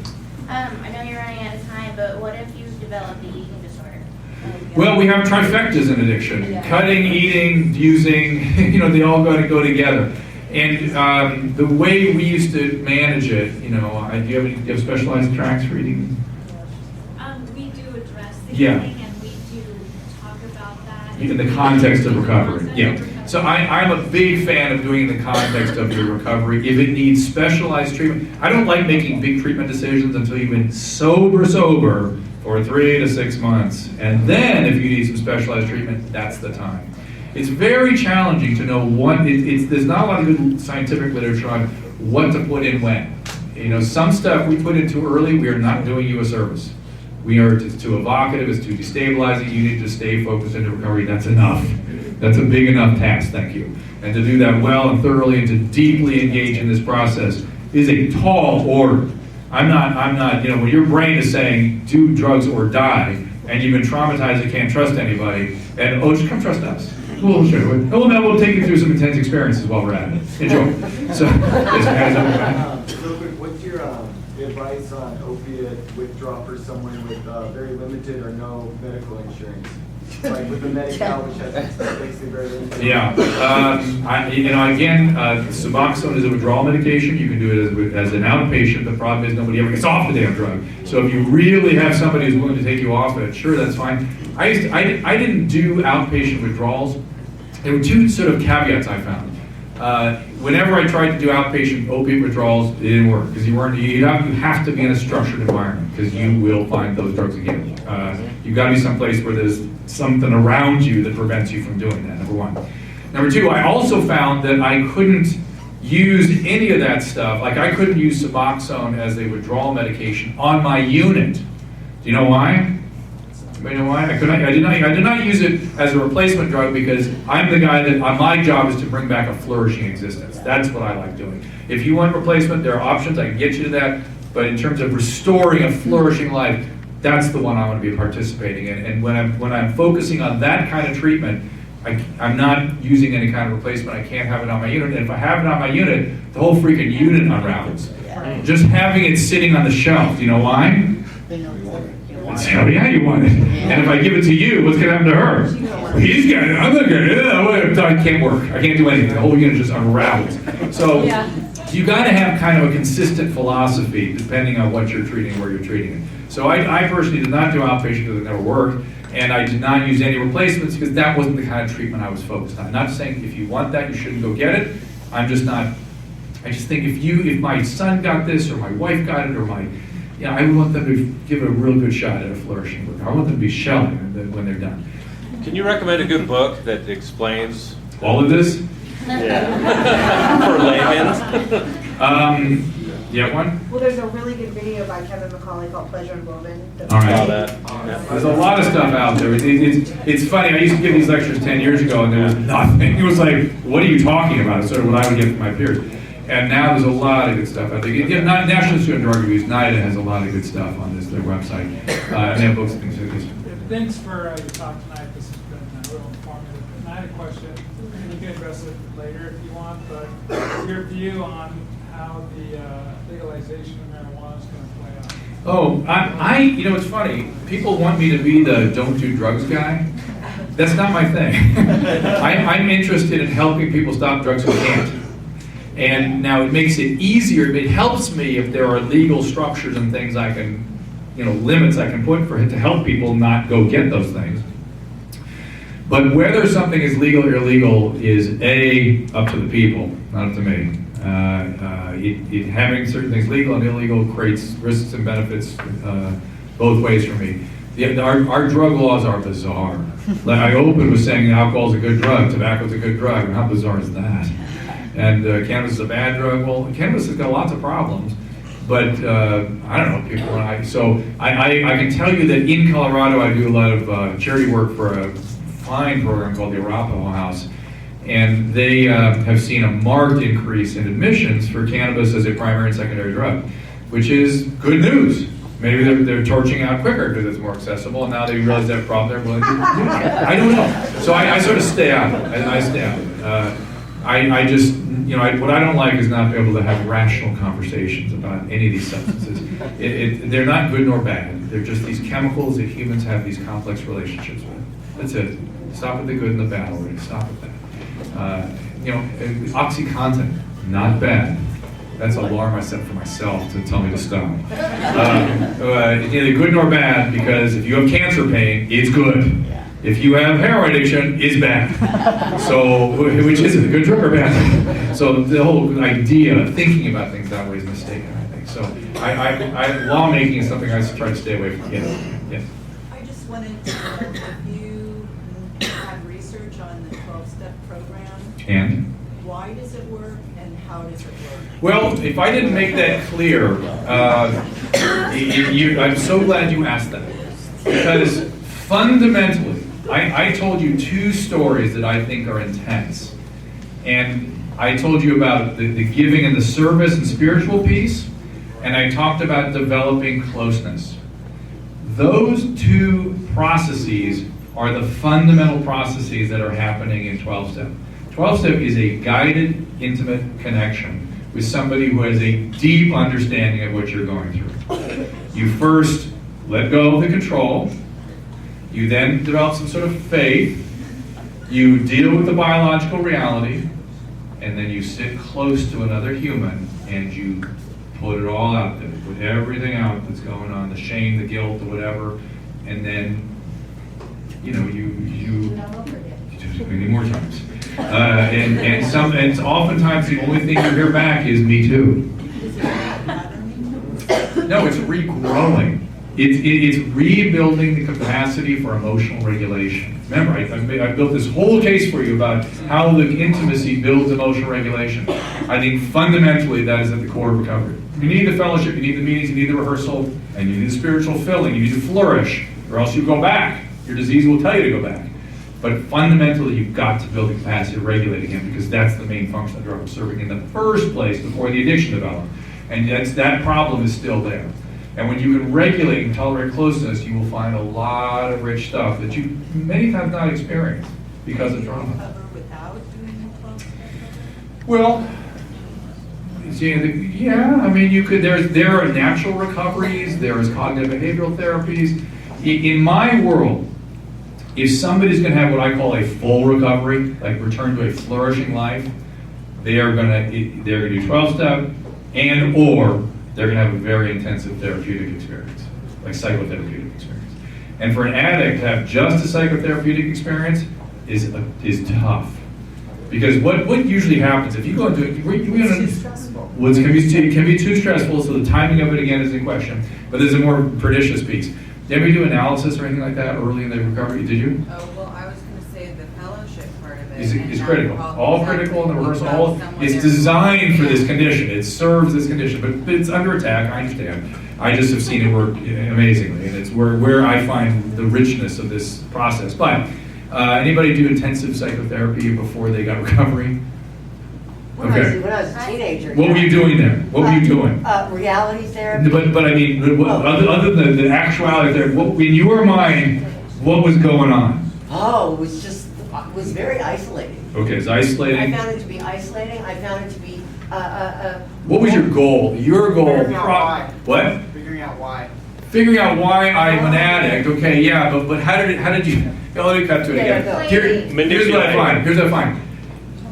I know you're running out of time, but what if you've developed the eating disorder? Well, we have trifectas in addiction. Yeah. Cutting, eating, using, they all got to go together. And the way we used to manage it, do you have specialized tracks for eating? We do address the Yeah. eating, and we do talk about that. In the context of recovery, yeah. So I'm a big fan of doing in the context of your recovery. If it needs specialized treatment, I don't like making big treatment decisions until you've been sober for 3 to 6 months. And then if you need some specialized treatment, that's the time. It's very challenging to know there's not a lot of good scientific literature on what to put in when. Some stuff we put in too early, we are not doing you a service. It's too evocative, it's too destabilizing, you need to stay focused into recovery, that's enough. That's a big enough task, thank you. And to do that well and thoroughly and to deeply engage in this process is a tall order. I'm not, when your brain is saying do drugs or die, and you've been traumatized and can't trust anybody, and just come trust us. We'll show you. We'll take you through some intense experiences while we're at it. Enjoy. So, what's your advice on opiate withdrawal for someone with very limited or no medical insurance? Like with the Medi-Cal, which has basically very limited. Yeah. Again, Suboxone is a withdrawal medication. You can do it as an outpatient. The problem is nobody ever gets off the damn drug. So if you really have somebody who's willing to take you off it, sure, that's fine. I didn't do outpatient withdrawals. There were two sort of caveats I found. Whenever I tried to do outpatient opiate withdrawals, it didn't work because you have to be in a structured environment because you will find those drugs again. You've got to be someplace where there's something around you that prevents you from doing that, number one. Number two, I also found that I couldn't use any of that stuff. Like I couldn't use Suboxone as a withdrawal medication on my unit. Do you know why? Anybody know why? I did not use it as a replacement drug because I'm the guy that my job is to bring back a flourishing existence. That's what I like doing. If you want replacement, there are options. I can get you to that. But in terms of restoring a flourishing life, that's the one I want to be participating in. And when I'm focusing on that kind of treatment, I'm not using any kind of replacement. I can't have it on my unit. And if I have it on my unit, the whole freaking unit unravels. Just having it sitting on the shelf. Do you know why? Hell yeah, you want it. And if I give it to you, what's going to happen to her? He's got it. I'm not going to. I can't work. I can't do anything. The whole unit just unravels. So you got to have kind of a consistent philosophy depending on what you're treating, where you're treating it. So I personally did not do outpatient because it never worked. And I did not use any replacements because that wasn't the kind of treatment I was focused on. Not saying if you want that, you shouldn't go get it. I just think if my son got this or my wife got it or I would want them to give it a real good shot at a flourishing work. I want them to be shelling when they're done. Can you recommend a good book that explains all of this? Yeah. For laymen? You have one? Well, there's a really good video by Kevin McCauley called Pleasure and Woman. All right. There's a lot of stuff out there. It's funny. I used to give these lectures 10 years ago, and there was nothing. It was like, what are you talking about? It's sort of what I would get from my peers. And now there's a lot of good stuff. I think National Institute on Drug Abuse, NIDA, has a lot of good stuff on their website. And they have books and things like this. Thanks for your talk tonight. This has been real informative. And I had a question. You can address it later if you want, but your view on how the legalization of marijuana is going to play out. Oh, you know, it's funny. People want me to be the don't do drugs guy. That's not my thing. I'm interested in helping people stop drugs who can't. And now it makes it easier. It helps me if there are legal structures and things I can, limits I can put to help people not go get those things. But whether something is legal or illegal is up to the people, not up to me. Having certain things legal and illegal creates risks and benefits both ways for me. Our drug laws are bizarre. Like I opened with saying alcohol is a good drug, tobacco is a good drug, and how bizarre is that? And cannabis is a bad drug. Well, cannabis has got lots of problems, but I don't know, people. I can tell you that in Colorado I do a lot of charity work for a fine program called the Arapahoe House, and they have seen a marked increase in admissions for cannabis as a primary and secondary drug, which is good news. Maybe they're torching out quicker because it's more accessible, and now they realize that problem. They're willing to do it. I don't know. So I sort of stay out. I stay out. I just, what I don't like is not being able to have rational conversations about any of these substances. They're not good nor bad. They're just these chemicals that humans have these complex relationships with. That's it. Stop at the good and the bad already. Stop at that. OxyContin, not bad. That's an alarm I set for myself to tell me to stop. Neither good nor bad, because if you have cancer pain, it's good. If you have heroin addiction, it's bad. So, which is it, a good drug or bad? So the whole idea of thinking about things that way is mistaken, I think. So lawmaking is something I try to stay away from. Yes. I just wanted to know if you had research on the 12-step program. And? Why does it work and how does it work? Well, if I didn't make that clear, I'm so glad you asked that. Because fundamentally, I told you two stories that I think are intense. And I told you about the giving and the service and spiritual piece, and I talked about developing closeness. Those two processes are the fundamental processes that are happening in 12-step. 12-step is a guided, intimate connection with somebody who has a deep understanding of what you're going through. You first let go of the control. You then develop some sort of faith. You deal with the biological reality. And then you sit close to another human and you put it all out there. Put everything out that's going on, the shame, the guilt, the whatever. And then, you do it many more times. And oftentimes the only thing you hear back is "me too." No, it's regrowing. It's rebuilding the capacity for emotional regulation. Remember, I built this whole case for you about how the intimacy builds emotional regulation. I think fundamentally that is at the core of recovery. You need the fellowship, you need the meetings, you need the rehearsal, and you need the spiritual filling. You need to flourish, or else you go back. Your disease will tell you to go back. But fundamentally, you've got to build the capacity to regulate again, because that's the main function of drug was serving in the first place before the addiction developed. And that problem is still there. And when you can regulate and tolerate closeness, you will find a lot of rich stuff that you many times not experienced because of trauma. Well, you could. There are natural recoveries. There is cognitive behavioral therapies. In my world, if somebody's going to have what I call a full recovery, like return to a flourishing life, they're going to do 12-step or they're going to have a very intensive therapeutic experience, like psychotherapeutic experience. And for an addict to have just a psychotherapeutic experience is tough. Because what usually happens, if you go into it, it can be too stressful, so the timing of it again is in question. But there's a more pernicious piece. Did we do analysis or anything like that early in the recovery? Did you? Oh, well, I was going to say the fellowship part of it. Is critical. All critical in the rehearsal. It's designed for this condition. It serves this condition, but it's under attack. I understand. I just have seen it work amazingly, and it's where I find the richness of this process. But anybody do intensive psychotherapy before they got recovery? When Okay. when I was a teenager. What were you doing there? What were you doing? Reality therapy. But I mean, other than the actuality there, in your mind, what was going on? Oh, it was very isolating. Okay, it's isolating. I found it to be isolating. I found it to be, What was your goal? Your goal? Figuring out why. What? Figuring out why. Figuring out why I'm an addict. Okay, yeah, but how did you? Let me cut to it again. Here's what I find. Here's what I find.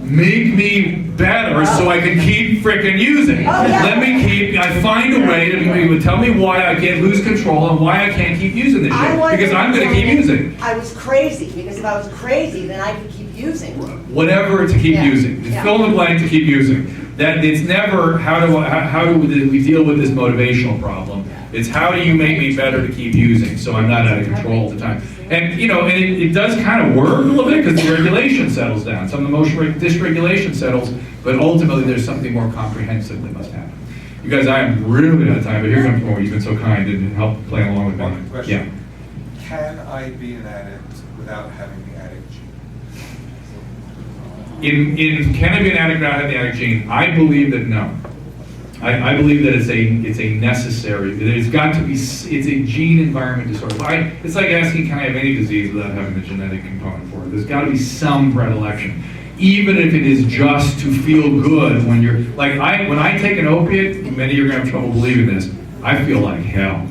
Make me better so I can keep frickin' using. Let me keep. I find a way to tell me why I can't lose control and why I can't keep using this shit. Because I'm going to keep using. I was crazy, because if I was crazy, then I could keep using. Whatever to keep using. Fill in the blank to keep using. That it's never how do we deal with this motivational problem. It's how do you make me better to keep using so I'm not out of control all the time. And it does kind of work a little bit because the regulation settles down. Some of the emotional dysregulation settles, but ultimately there's something more comprehensive that must happen. You guys, I am really out of time, but here comes more. You've been so kind and helped play along with me. One question. Yeah. Can I be an addict without having the addict In can I be an addict without having the addict gene? I believe that no. I believe that it's a necessary. There's got to be. It's a gene environment disorder. It's like asking, can I have any disease without having the genetic component for it? There's got to be some predilection, even if it is just to feel good when you're like when I take an opiate. Many of you are gonna have trouble believing this. I feel like hell.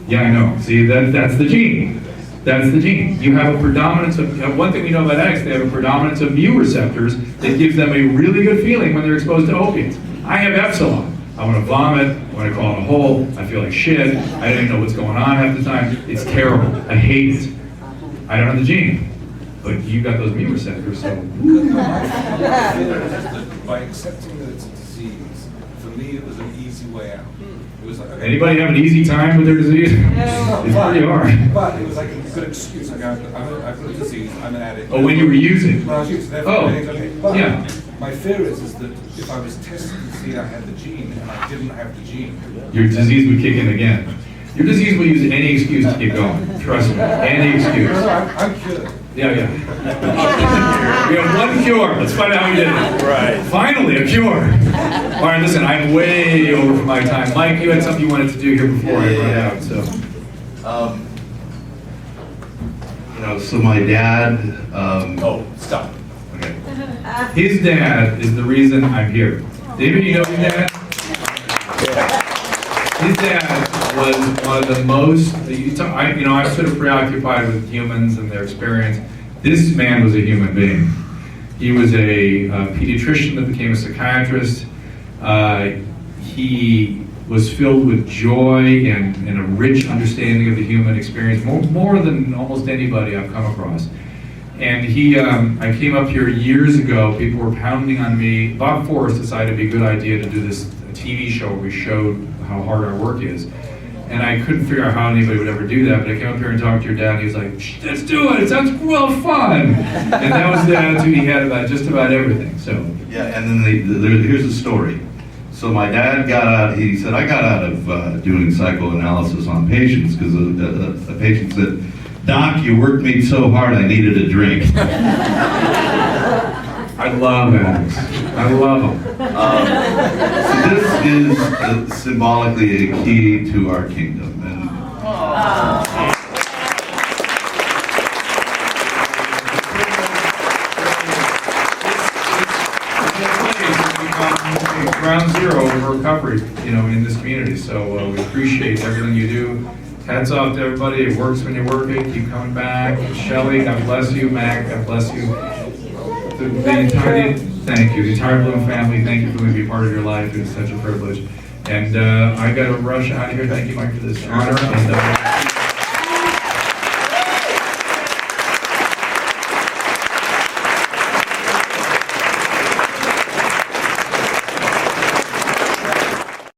Yeah, I know. See, that's the gene. That's the gene. You have a predominance of, one thing we know about addicts, they have a predominance of mu receptors that gives them a really good feeling when they're exposed to opiates. I have epsilon. I want to vomit, I want to call it a hole, I feel like shit, I don't even know what's going on half the time. It's terrible. I hate it. I don't have the gene. But you got those mu receptors, so. By accepting that it's a disease, for me it was an easy way out. It was like, anybody have an easy time with their disease? It's pretty hard. But it was like a good excuse. Like I've got a disease, I'm an addict. Oh, when you were using? When I was using, therefore everything's okay. But yeah. My fear is that if I was tested to see I had the gene and I didn't have the gene, your disease would kick in again. Your disease will use any excuse to keep going. Trust me, any excuse. I'm cured. Yeah. We have one cure. Let's find out how you did it. Right. Finally, a cure. All right, listen, I'm way over for my time. Mike, you had something you wanted to do here before I run out. So. So my dad. Oh, stop. Okay. His dad is the reason I'm here. David, you know his dad? His dad was one of the most, I'm sort of preoccupied with humans and their experience. This man was a human being. He was a pediatrician that became a psychiatrist. He was filled with joy and a rich understanding of the human experience, more than almost anybody I've come across. And I came up here years ago, people were pounding on me. Bob Forrest decided it'd be a good idea to do this TV show where we showed how hard our work is. And I couldn't figure out how anybody would ever do that, but I came up here and talked to your dad, and he was like, let's do it, it sounds fun. And that was the attitude he had about just about everything, so. Yeah, and then here's the story. So my dad got out, he said, I got out of doing psychoanalysis on patients because a patient said, Doc, you worked me so hard I needed a drink. I love addicts. I love them. So this is symbolically a key to our kingdom. And ground zero of recovery, in this community. So we appreciate everything you do. Hats off to everybody. It works when you work it. Keep coming back. Shelley, God bless you. Mac, God bless you. The entire Bloom family, thank you for being a part of your life. It's such a privilege. And I got to rush out of here. Thank you, Mike, for this honor. And,